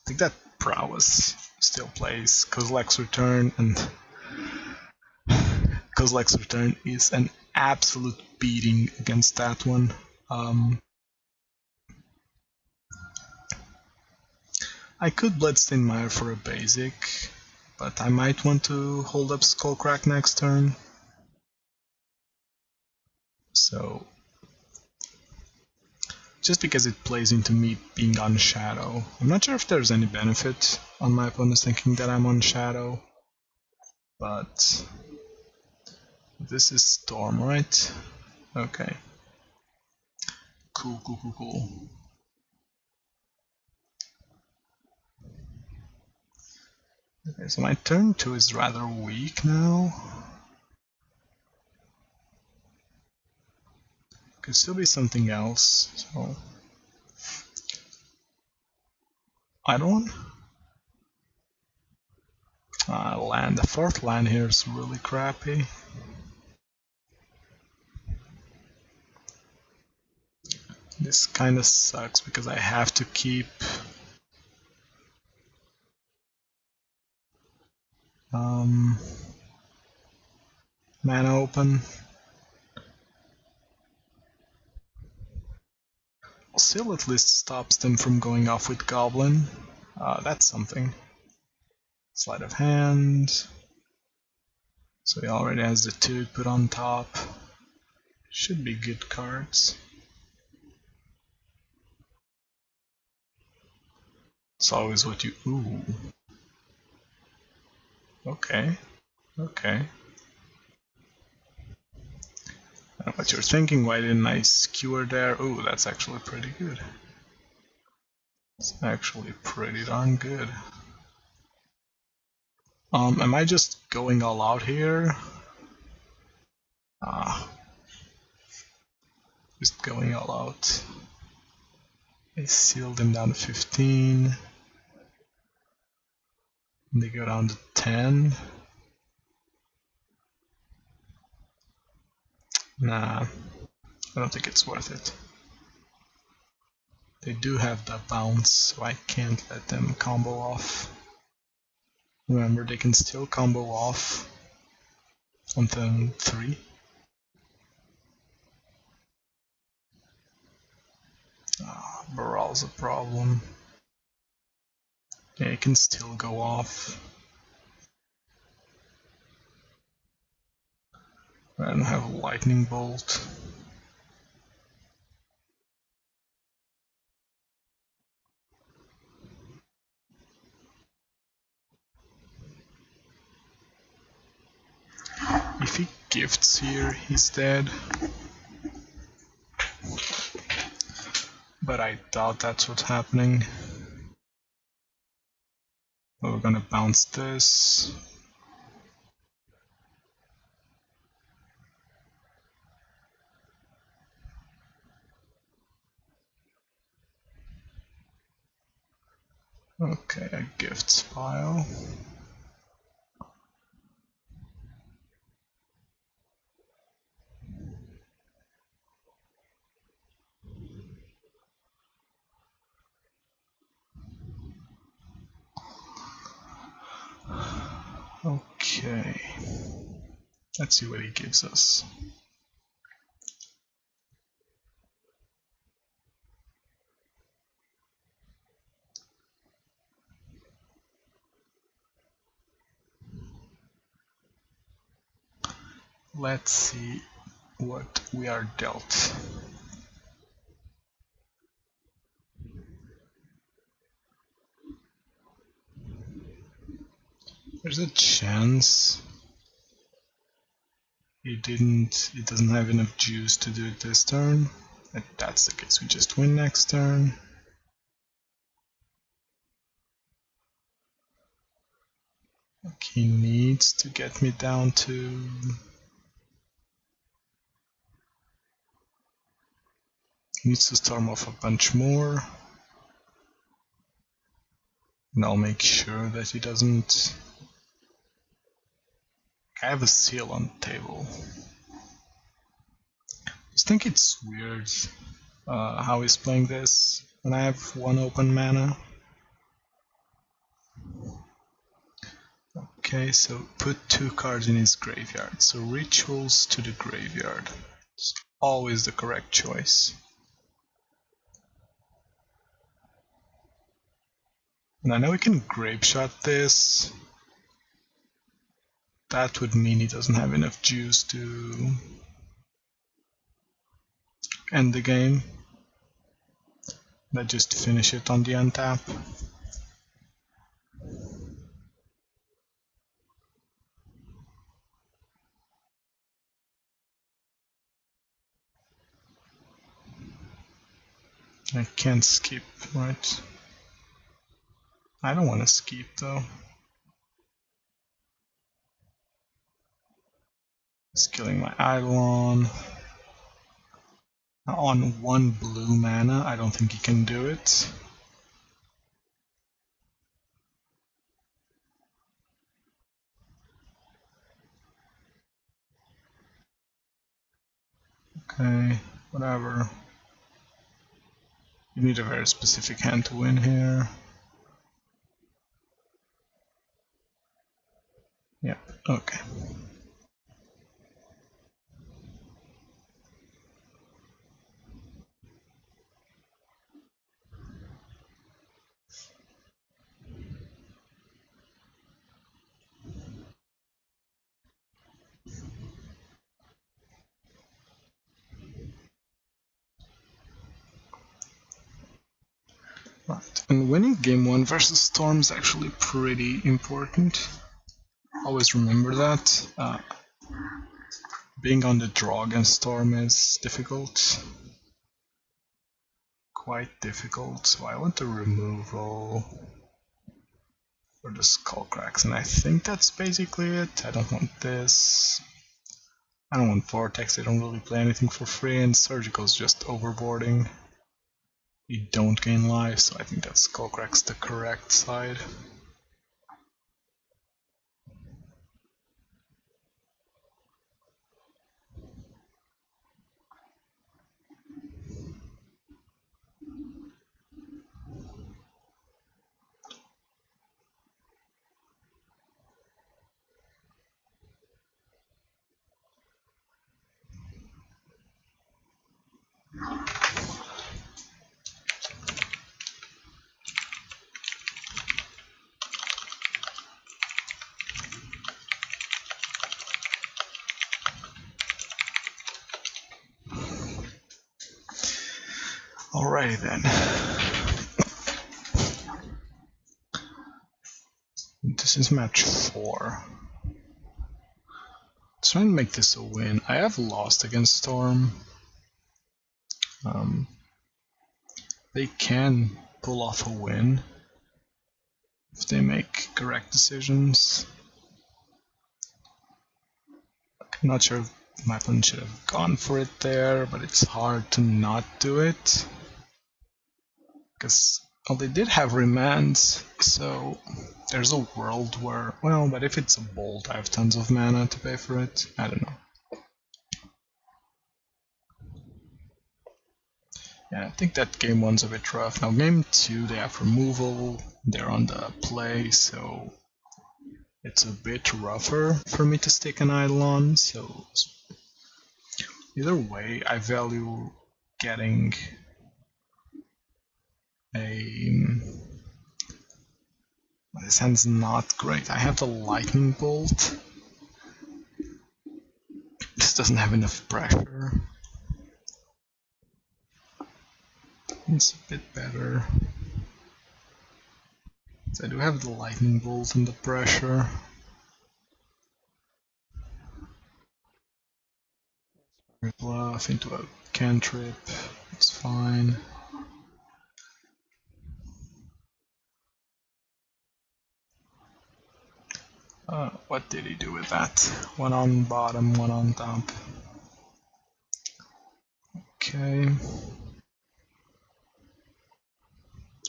I think that Prowess still plays Kozilek's Return, and Kozilek's Return is an absolute beating against that one. I could Bloodstained Mire for a basic, but I might want to hold up Skullcrack next turn. So, just because it plays into me being on Shadow. I'm not sure if there's any benefit on my opponents thinking that I'm on Shadow, but this is Storm, right? Okay. Cool. Okay, so my turn 2 is rather weak now. Could still be something else, so Eidolon? Land. The 4th land here is really crappy. This kinda sucks because I have to keep mana open. Still at least stops them from going off with Goblin. That's something. Sleight of hand. So he already has the 2 put on top. Should be good cards. It's always what you... Ooh. Okay. I know what you're thinking, why didn't I skewer there? Ooh, that's actually pretty good. It's actually pretty darn good. Am I just going all out here? Just going all out. I sealed them down to 15. And they go down to 10. Nah, I don't think it's worth it. They do have the bounce, so I can't let them combo off. Remember, they can still combo off on turn 3. Morale's a problem. Yeah, it can still go off. I don't have a lightning bolt. If he gifts here, he's dead. But I doubt that's what's happening. But we're gonna bounce this. Okay, a gifts pile. Okay. Let's see what he gives us. Let's see. what we are dealt. There's a chance he doesn't have enough juice to do it this turn. If that's the case, we just win next turn. He needs to get me down to... He needs to storm off a bunch more. And I'll make sure that he doesn't... I have a seal on the table. I just think it's weird how he's playing this when I have one open mana. Okay, so put 2 cards in his graveyard. So rituals to the graveyard. It's always the correct choice. And I know we can grave shot this. That would mean he doesn't have enough juice to end the game. Let's just finish it on the untap. I can't skip, right? I don't want to skip though. He's killing my Eidolon. On 1 blue mana, I don't think he can do it. Okay, whatever. You need a very specific hand to win here. Yep, okay. Right, and winning game 1 versus Storm is actually pretty important. Always remember that. Being on the draw against Storm is difficult. Quite difficult, so I want a removal for the Skullcracks, and I think that's basically it. I don't want this. I don't want Vortex, I don't really play anything for free, and Surgical's just overboarding. You don't gain life, so I think that Skullcrack's the correct side. Alrighty then. This is match 4. Let's try and make this a win. I have lost against Storm. They can pull off a win if they make correct decisions. I'm not sure if my opponent should have gone for it there, but it's hard to not do it. Because, well, they did have remands, so there's a world where, well, but if it's a bolt, I have tons of mana to pay for it. I don't know. Yeah, I think that game 1's a bit rough. Now game 2, they have removal, they're on the play, so it's a bit rougher for me to stick an Eidolon, so either way, I value getting a... This hand's not great. I have the Lightning Bolt. This just doesn't have enough pressure. It's a bit better. So I do have the lightning bolt and the pressure. Bluff into a cantrip, it's fine. What did he do with that? One on bottom, one on top. Okay.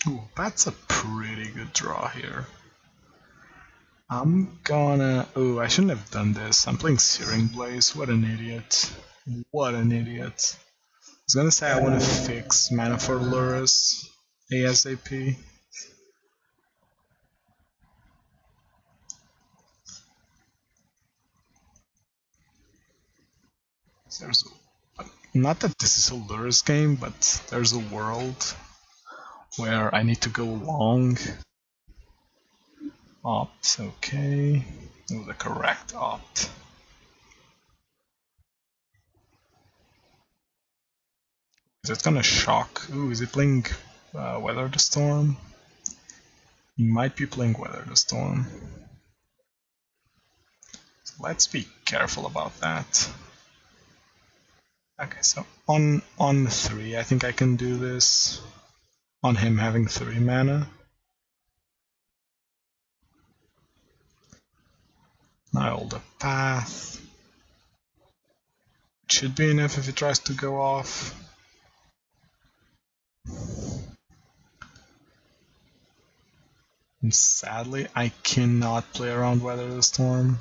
Ooh, that's a pretty good draw here. I'm gonna... Oh, I shouldn't have done this. I'm playing Searing Blaze. What an idiot. What an idiot. I was gonna say I want to fix mana for Lurrus ASAP. There's not that this is a Lurrus game, but there's a world where I need to go long. Opt, okay. Oh, the correct opt. Is it gonna shock? Ooh, is he playing Weather the Storm? He might be playing Weather the Storm. So let's be careful about that. Okay, so on 3, I think I can do this. On him having 3 mana. I hold a path. It should be enough if he tries to go off. And sadly, I cannot play around Weather the Storm.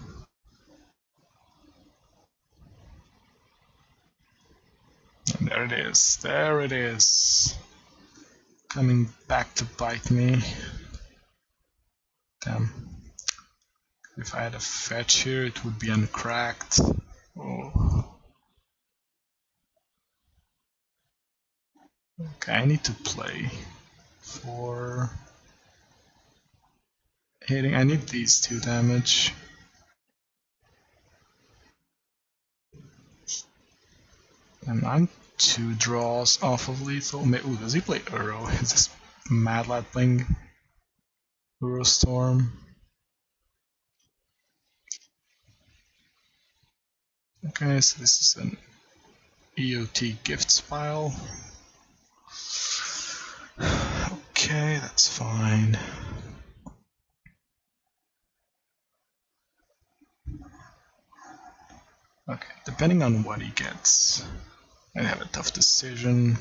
And there it is. There it is. Coming back to bite me. Damn. If I had a fetch here, it would be uncracked. Oh. Okay, I need to play for hitting. I need these 2 damage. And I'm 2 draws off of lethal. Ooh, does he play Uro? Is this Mad Lad playing Uro Storm? Okay, so this is an EOT gifts pile. Okay, that's fine. Okay, depending on what he gets, I have a tough decision.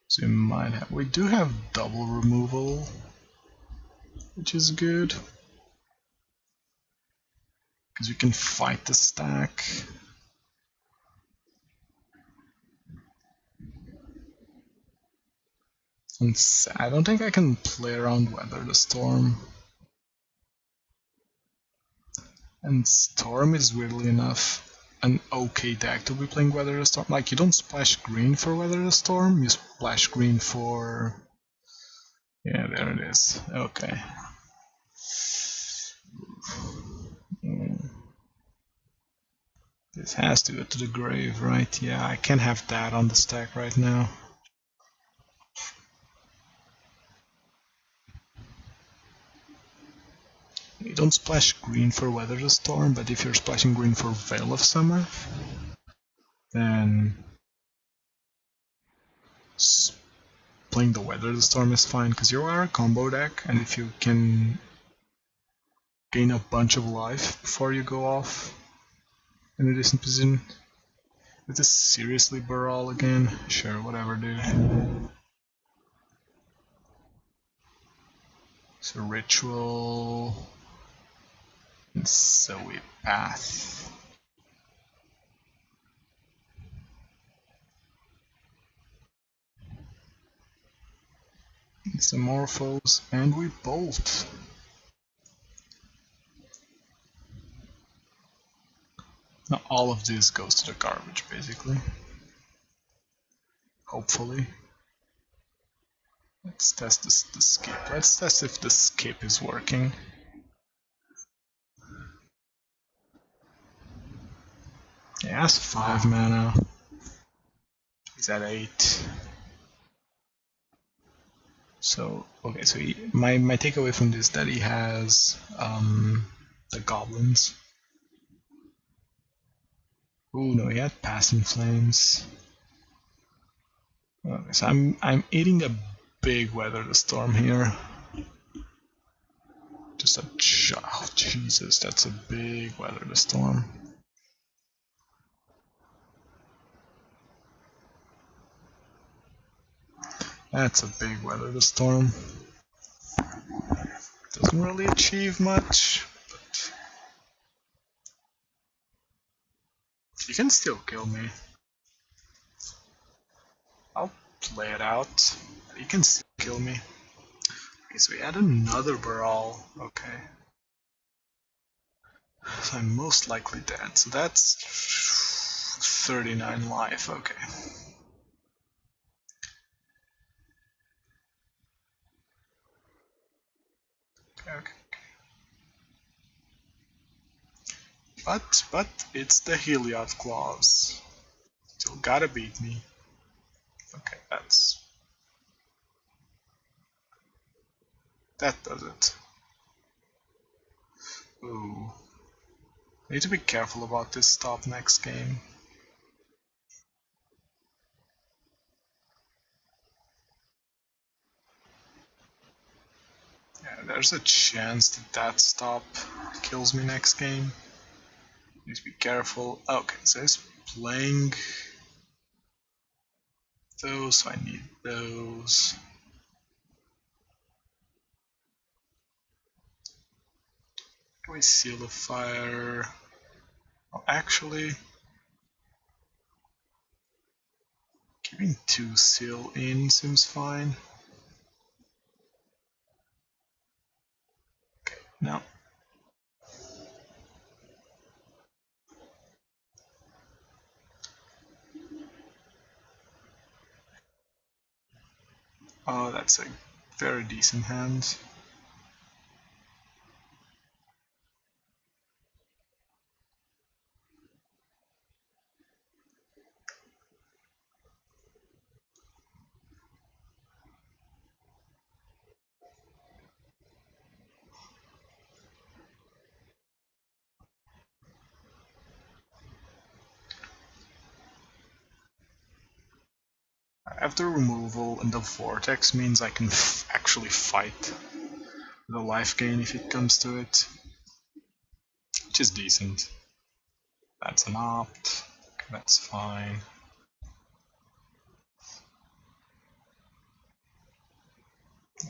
So we do have double removal, which is good. Because we can fight the stack. And I don't think I can play around Weather the Storm. And Storm is weirdly enough an okay deck to be playing Weather the Storm. Like, you don't splash green for Weather the Storm, you splash green for... Yeah, there it is. Okay. This has to go to the grave, right? Yeah, I can't have that on the stack right now. You don't splash green for Weather the Storm, but if you're splashing green for Veil of Summer, then playing the Weather the Storm is fine, because you are a combo deck, and if you can gain a bunch of life before you go off in a decent position. Is this seriously Burrell again? Sure, whatever, dude. So Ritual... and so we path. Some Morphos, and we bolt. Now all of this goes to the garbage, basically. Hopefully. Let's test the skip. Let's test if the skip is working. He has 5 mana. He's at 8. So, okay, so my takeaway from this is that he has the goblins. Ooh, no, he had Passing Flames. Okay, so I'm eating a big Weather the Storm here. Just a oh, Jesus, that's a big Weather the Storm. That's a big Weather the Storm. Doesn't really achieve much, but you can still kill me. I'll play it out. You can still kill me. Okay, so we had another Baral. Okay. So I'm most likely dead. So that's 39 life. Okay. Okay. But it's the Heliod clause. Still gotta beat me. Okay, that does it. Ooh. Need to be careful about this stop next game. Yeah, there's a chance that that stop kills me next game. Need to be careful. Okay, so he's playing those, so I need those. Can we seal the fire? Oh, actually, keeping 2 seal in seems fine. Okay, now. Oh, that's a very decent hand. After removal, and the Vortex means I can actually fight the life gain if it comes to it, which is decent. That's an opt, okay, that's fine.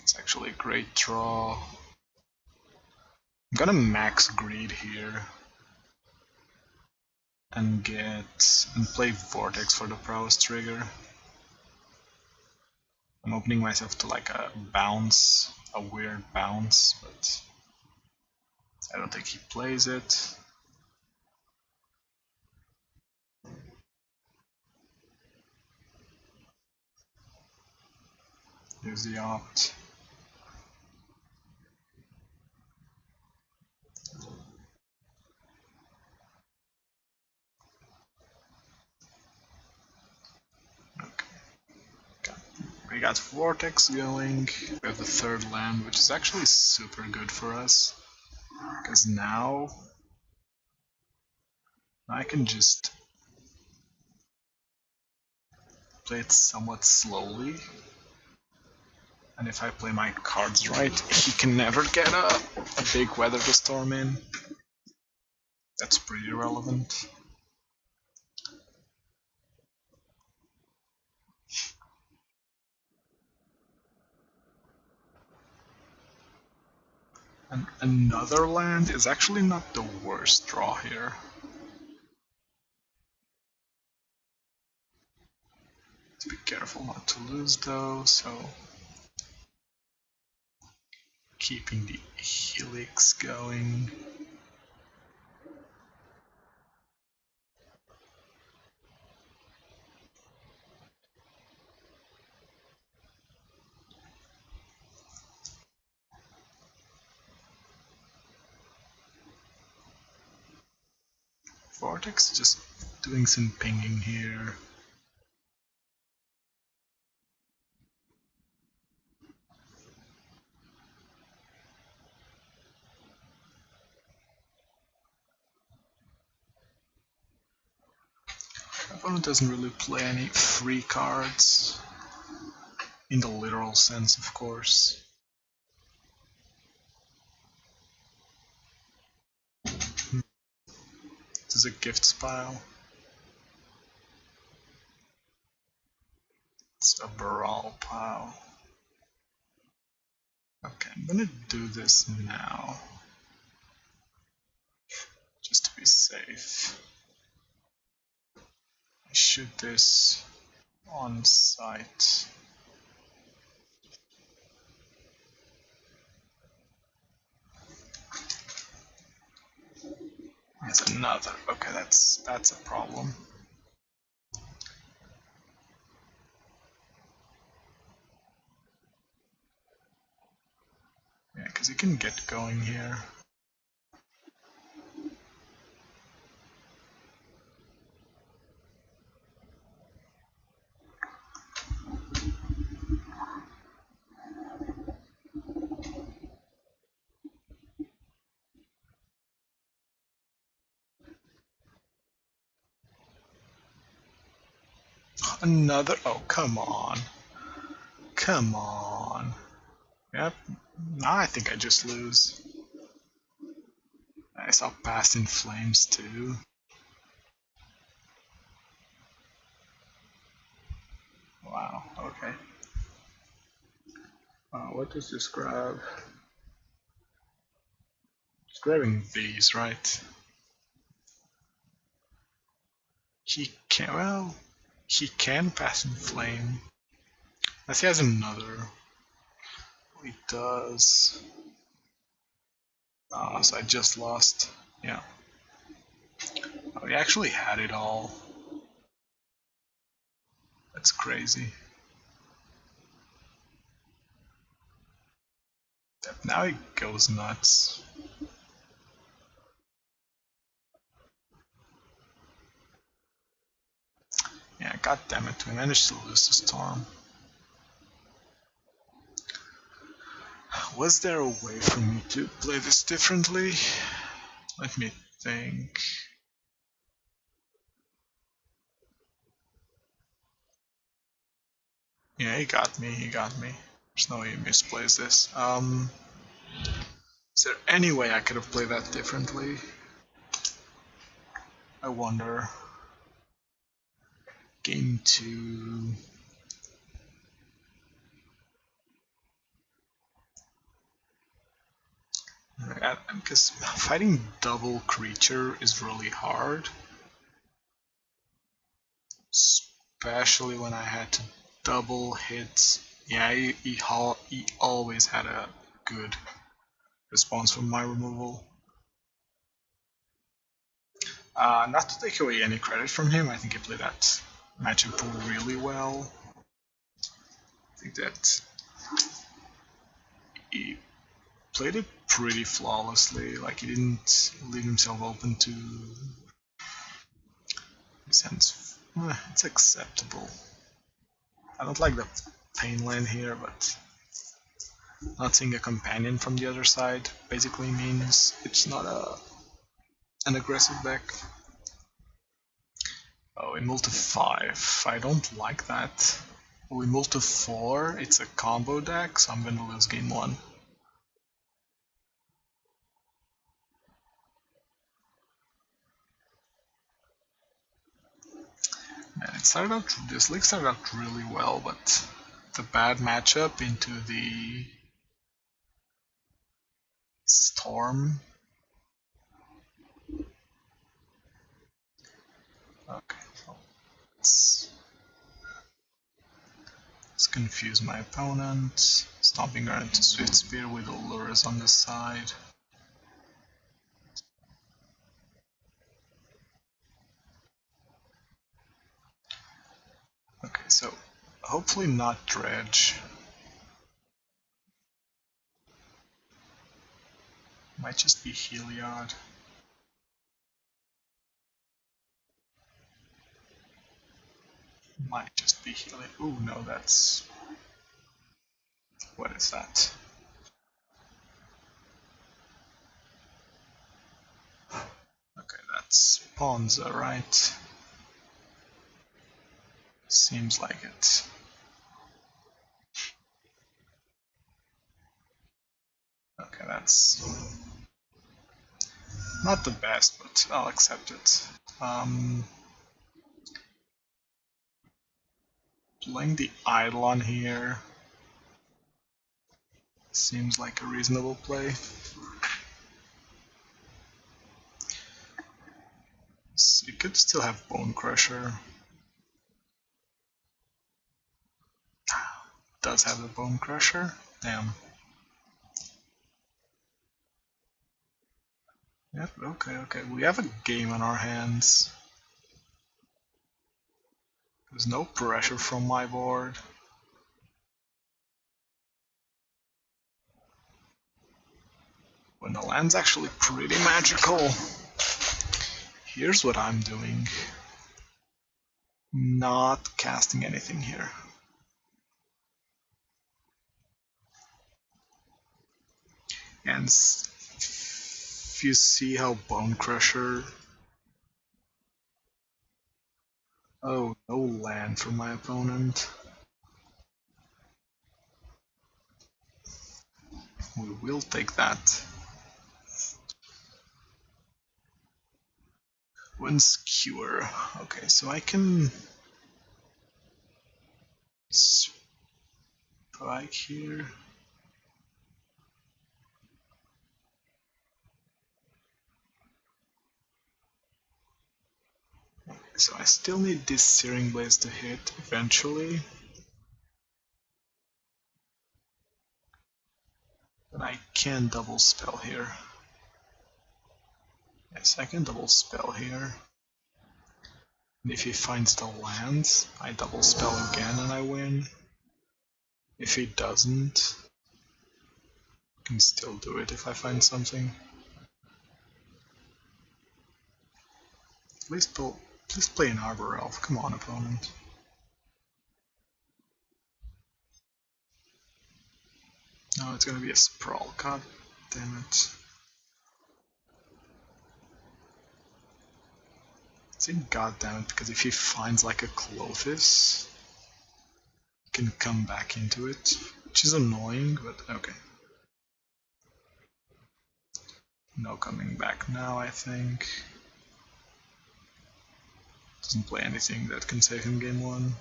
It's actually a great draw. I'm gonna max greed here and play Vortex for the prowess trigger. I'm opening myself to like a bounce, a weird bounce, but I don't think he plays it. Here's the opt. We got Vortex going, we have the 3rd land, which is actually super good for us, because now I can just play it somewhat slowly, and if I play my cards right, he can never get a big Weather the Storm in. That's pretty relevant. And another land is actually not the worst draw here. To be careful not to lose though, so keeping the Helix going. Vortex, just doing some pinging here. Opponent doesn't really play any free cards, in the literal sense, of course. This is a gifts pile. It's a Brawl pile. Okay, I'm gonna do this now, just to be safe. I shoot this on site. There's another. Okay, that's a problem. Yeah, because you can get going here. Another. Oh, come on. Come on. Yep. Now I think I just lose. I saw Past in Flames too. Wow, okay. What does this grab? It's grabbing these, right? He can, well, he can Pass in Flame. Unless he has another. He does. So I just lost. Yeah. Oh, he actually had it all. That's crazy. Now he goes nuts. Yeah, god damn it, we managed to lose the storm. Was there a way for me to play this differently? Let me think. Yeah, he got me, There's no way he misplays this. Is there any way I could have played that differently? I wonder. Game 2. Because fighting double creature is really hard. Especially when I had to double hit. Yeah, he always had a good response from my removal. Not to take away any credit from him, I think he played that matchup pool really well. I think that he played it pretty flawlessly, like he didn't leave himself open to sense. It's acceptable. I don't like the pain land here, but not seeing a companion from the other side basically means it's not an aggressive deck. Oh, we mult to 5. I don't like that. We mult to 4. It's a combo deck, so I'm gonna lose game 1. Man, this league started out really well, but the bad matchup into the storm. Okay, well, let's confuse my opponent. Stomping Ground to Swiftspear with a Lurrus on the side. Okay, so hopefully not Dredge. Might just be Heliod. Might just be healing. Ooh, no, that's... What is that? Okay, that's Ponza, right? Seems like it. Okay, that's not the best, but I'll accept it. Playing the Eidolon here seems like a reasonable play. So you could still have Bone Crusher. Does have the Bone Crusher? Damn. Yep, okay. We have a game on our hands. There's no pressure from my board. When the land's actually pretty magical. Here's what I'm doing. Not casting anything here. And if you see how Bone Crusher... Oh, no land for my opponent. We will take that. One Skewer. Okay, so I can spike here. Okay, so I still need this Searing Blaze to hit eventually. But I can double spell here. Yes, I can double spell here. And if he finds the lands, I double spell again and I win. If he doesn't, I can still do it if I find something. Please play an Arbor Elf. Come on, opponent. No, it's gonna be a Sprawl. God damn it. I think god damn it, because if he finds like a Clothis, he can come back into it, which is annoying, but okay. No coming back now, I think. Doesn't play anything that can save him game 1.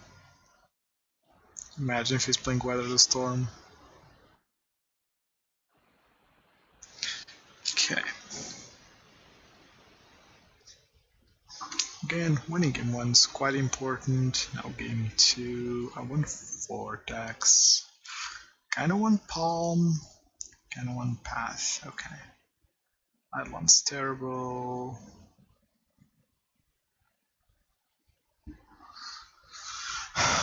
Imagine if he's playing Weather the Storm. Okay. Again, winning game 1 is quite important. Now game 2, I want Vortex. Kinda want Palm. Kinda want Path. Okay. Eidolon's terrible.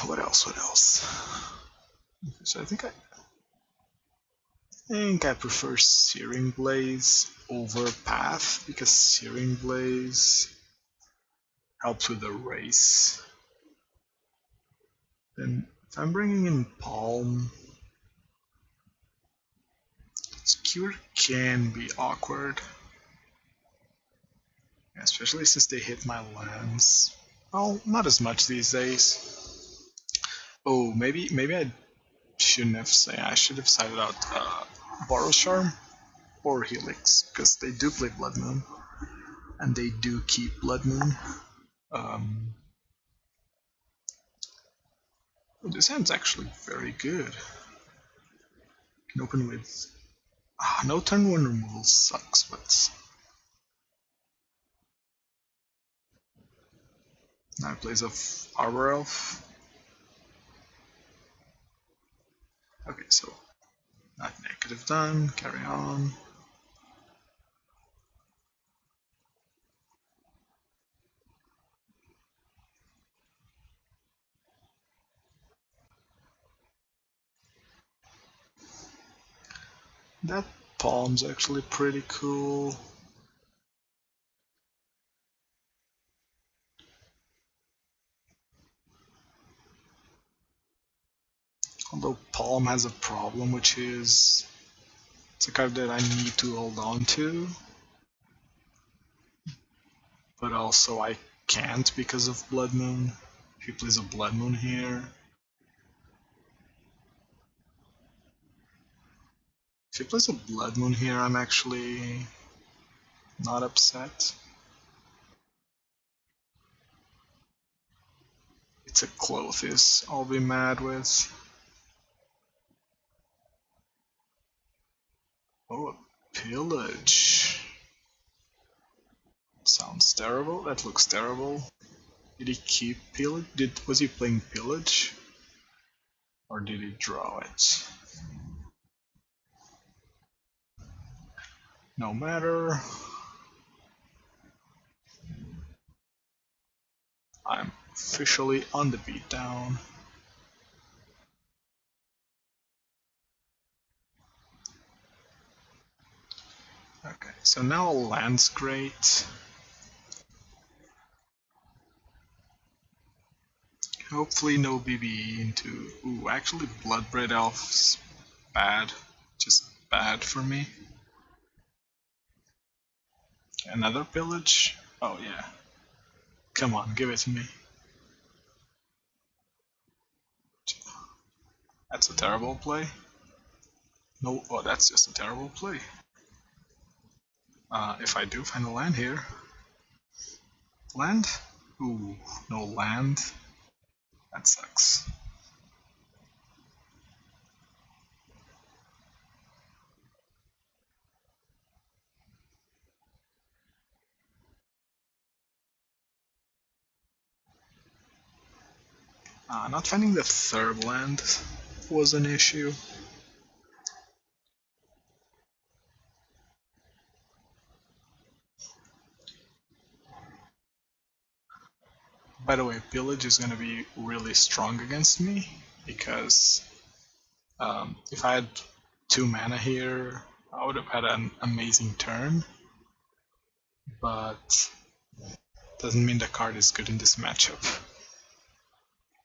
What else? So I think I prefer Searing Blaze over Path, because Searing Blaze helps with the race. Then if I'm bringing in Palm, Skewer can be awkward, especially since they hit my lands. Well, not as much these days. Oh, maybe I shouldn't have said. I should have sided out Boros Charm or Helix, because they do play Blood Moon, and they do keep Blood Moon. This hand's actually very good. Can open with no turn 1 removal sucks, but now plays of Arbor Elf. Okay, so that negative done, carry on. That Palm's actually pretty cool. Although Palm has a problem, which is it's a card that I need to hold on to, but also I can't because of Blood Moon. If he plays a Blood Moon here, I'm actually not upset. It's a Clothes I'll be mad with. Oh, a Pillage. Sounds terrible. That looks terrible. Did he keep Pillage? Was he playing Pillage? Or did he draw it? No matter. I'm officially on the beatdown. Okay, so now land's great. Hopefully no BB into... Ooh, actually Bloodbraid Elf's bad. Just bad for me. Another Pillage? Oh yeah. Come on, give it to me. That's a terrible play. No, oh, that's just a terrible play. If I do find a land here. Land? Ooh, no land. That sucks. Not finding the third land was an issue. By the way, Pillage is going to be really strong against me, because if I had 2 mana here, I would have had an amazing turn, but doesn't mean the card is good in this matchup.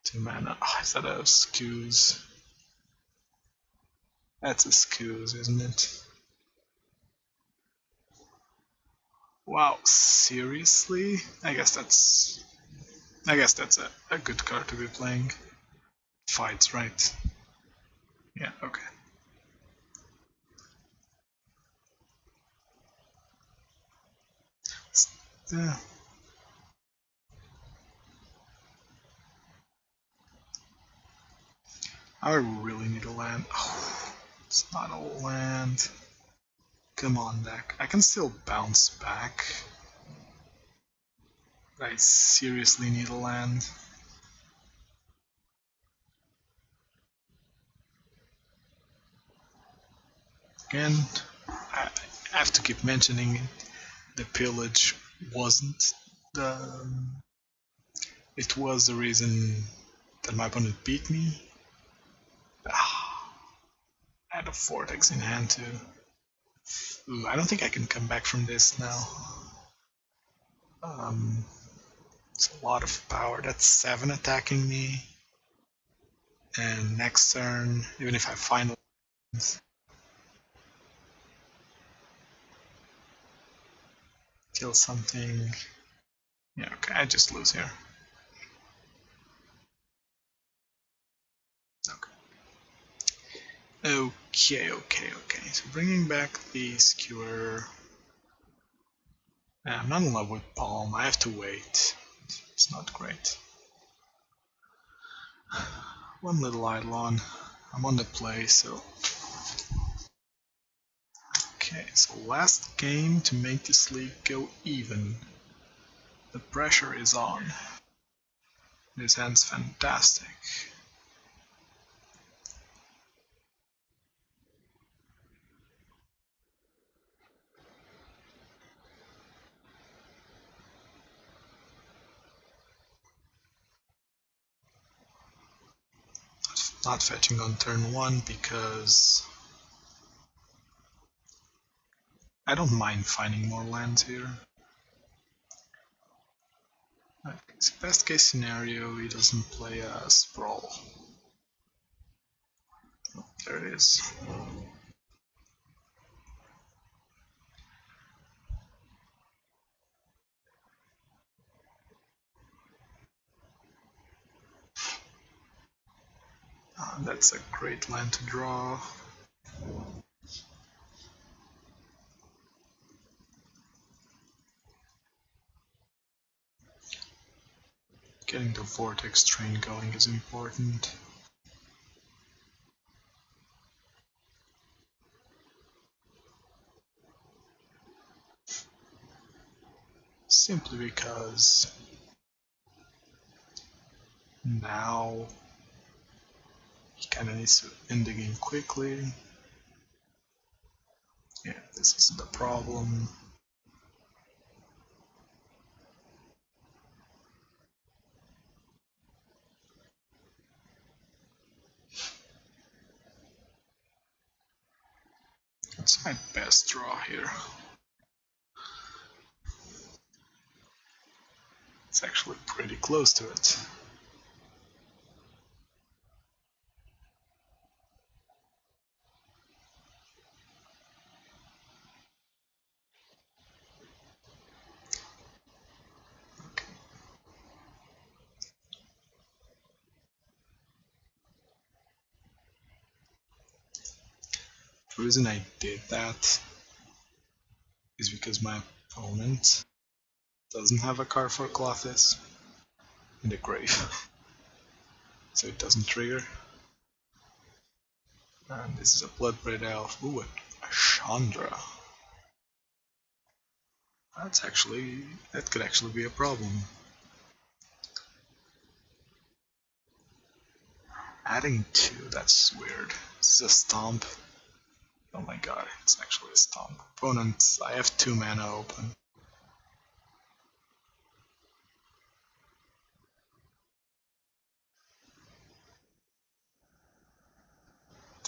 2 mana. Oh, I thought that was Skews. That's a Skews, isn't it? Wow, seriously? I guess that's a good card to be playing. Fights, right? Yeah, okay. Yeah. I really need a land. Oh, it's not a land. Come on, deck. I can still bounce back. But I seriously need a land. Again, I have to keep mentioning it. The Pillage wasn't the... It was the reason that my opponent beat me. I had a Vortex in hand too. Ooh, I don't think I can come back from this now. It's a lot of power. That's 7 attacking me. And next turn, even if I find lands, kill something. Yeah, okay, I just lose here. Okay. So bringing back the Skewer. I'm not in love with Palm. I have to wait. It's not great. One little Eidolon. I'm on the play, so... Okay, so last game to make this league go even. The pressure is on. This hand's fantastic. Not fetching on turn 1 because I don't mind finding more lands here. So best case scenario, he doesn't play a Sprawl. There it is. That's a great land to draw. Getting the Vortex train going is important. Simply because now he kinda needs to end the game quickly. Yeah, this is the problem. That's my best draw here. It's actually pretty close to it. The reason I did that is because my opponent doesn't have a card for Clothis in the grave, so it doesn't trigger. And this is a Bloodbraid Elf. Ooh, a Chandra. That could actually be a problem. Adding 2, that's weird. This is a Stomp. Oh my god, it's actually a Stomp. Opponent, I have 2 mana open.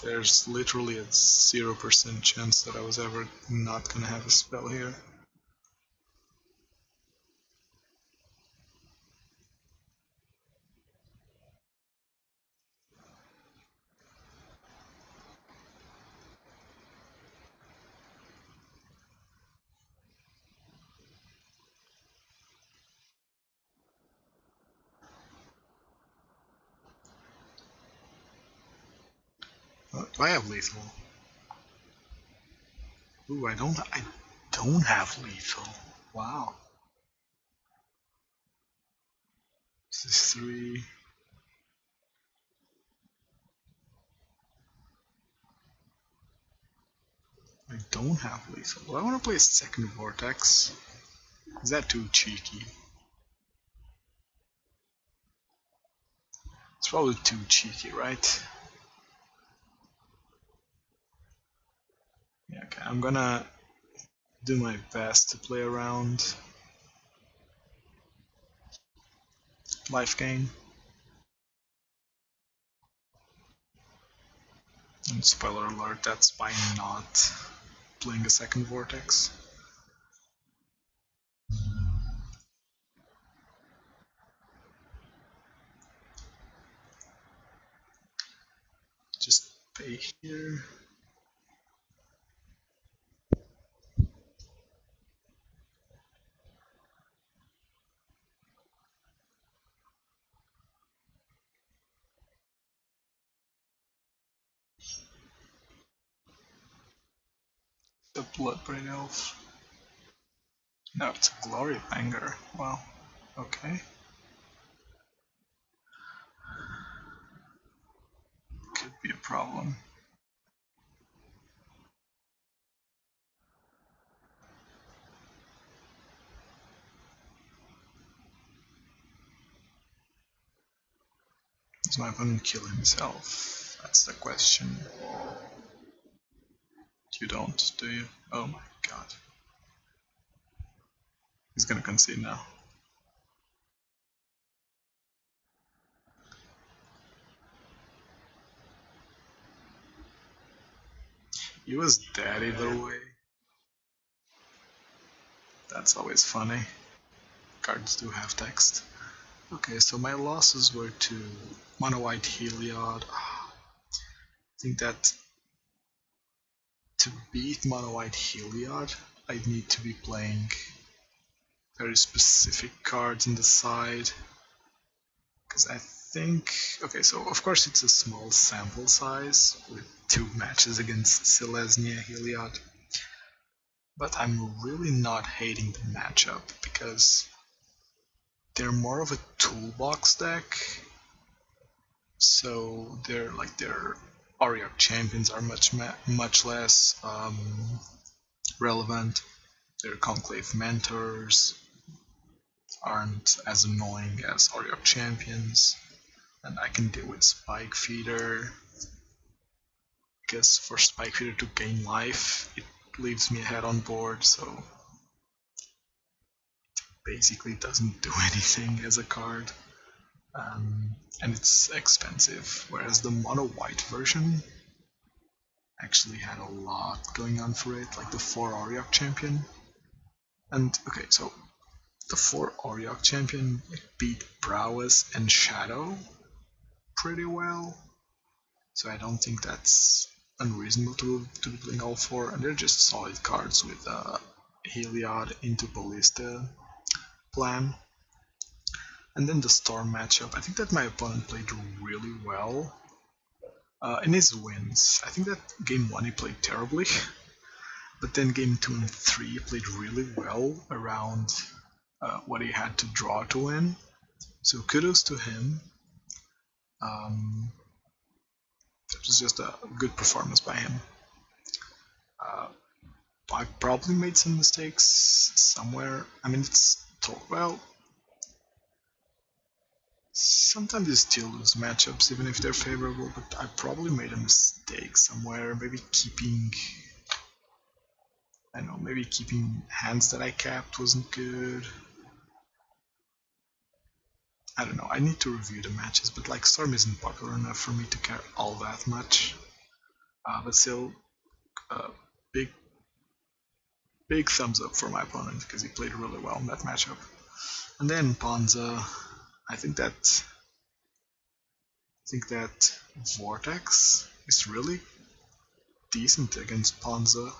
There's literally a 0% chance that I was ever not gonna have a spell here. Do I have lethal? Ooh, I don't have lethal. Wow. This is 3. I don't have lethal. Do I want to play a second Vortex? Is that too cheeky? It's probably too cheeky, right? Yeah, okay, I'm gonna do my best to play around life gain. And spoiler alert, that's by not playing a second Vortex. Just pay here. The Bloodbraid Elf. No, it's a Glory Banger. Wow. Okay. Could be a problem. Does my opponent kill himself? That's the question. You don't, do you? Oh my god. He's gonna concede now. He was dead either way. That's always funny. Cards do have text. Okay, so my losses were to Mono White Heliod. think that to beat Mono White Heliod, I'd need to be playing very specific cards in the side. Because I think, okay, so of course it's a small sample size with 2 matches against Selesnya Heliod, but I'm really not hating the matchup because they're more of a toolbox deck. So their Auriok champions are much less relevant. Their Conclave mentors aren't as annoying as Auriok champions, and I can deal with Spike Feeder because for Spike Feeder to gain life, it leaves me ahead on board, so it basically doesn't do anything as a card. And it's expensive, whereas the mono white version actually had a lot going on for it, like the 4 Auriok champion. And okay, so the 4 Auriok champion beat Prowess and Shadow pretty well, so I don't think that's unreasonable to be playing all 4, and they're just solid cards with Heliod into Ballista plan. And then the Storm matchup, I think that my opponent played really well in his wins. I think that game 1 he played terribly, but then game 2 and 3 he played really well around what he had to draw to win. So kudos to him. That was just a good performance by him. I probably made some mistakes somewhere. I mean, well, sometimes you still lose matchups even if they're favorable, but I probably made a mistake somewhere. Maybe keeping hands that I capped wasn't good. I don't know, I need to review the matches, but like Storm isn't popular enough for me to care all that much. But still, big thumbs up for my opponent because he played really well in that matchup. And then Ponza, I think that Vortex is really decent against Ponza,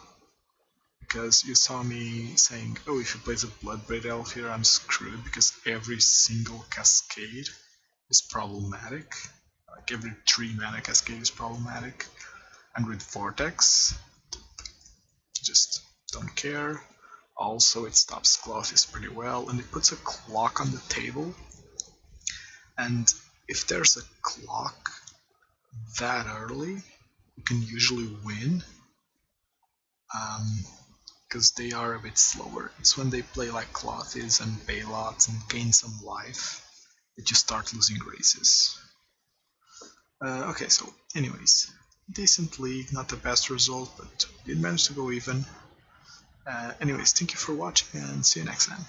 because you saw me saying, oh, if he plays a Bloodbraid Elf here, I'm screwed because every single cascade is problematic. Like every 3 mana cascade is problematic. And with Vortex, just don't care. Also, it stops Clothes pretty well, and it puts a clock on the table. And if there's a clock that early, you can usually win. Because they are a bit slower. It's when they play like Clothes and Bailots and gain some life that you start losing races. Okay, so anyways, decent league, not the best result, but did manage to go even. Anyways, thank you for watching and see you next time.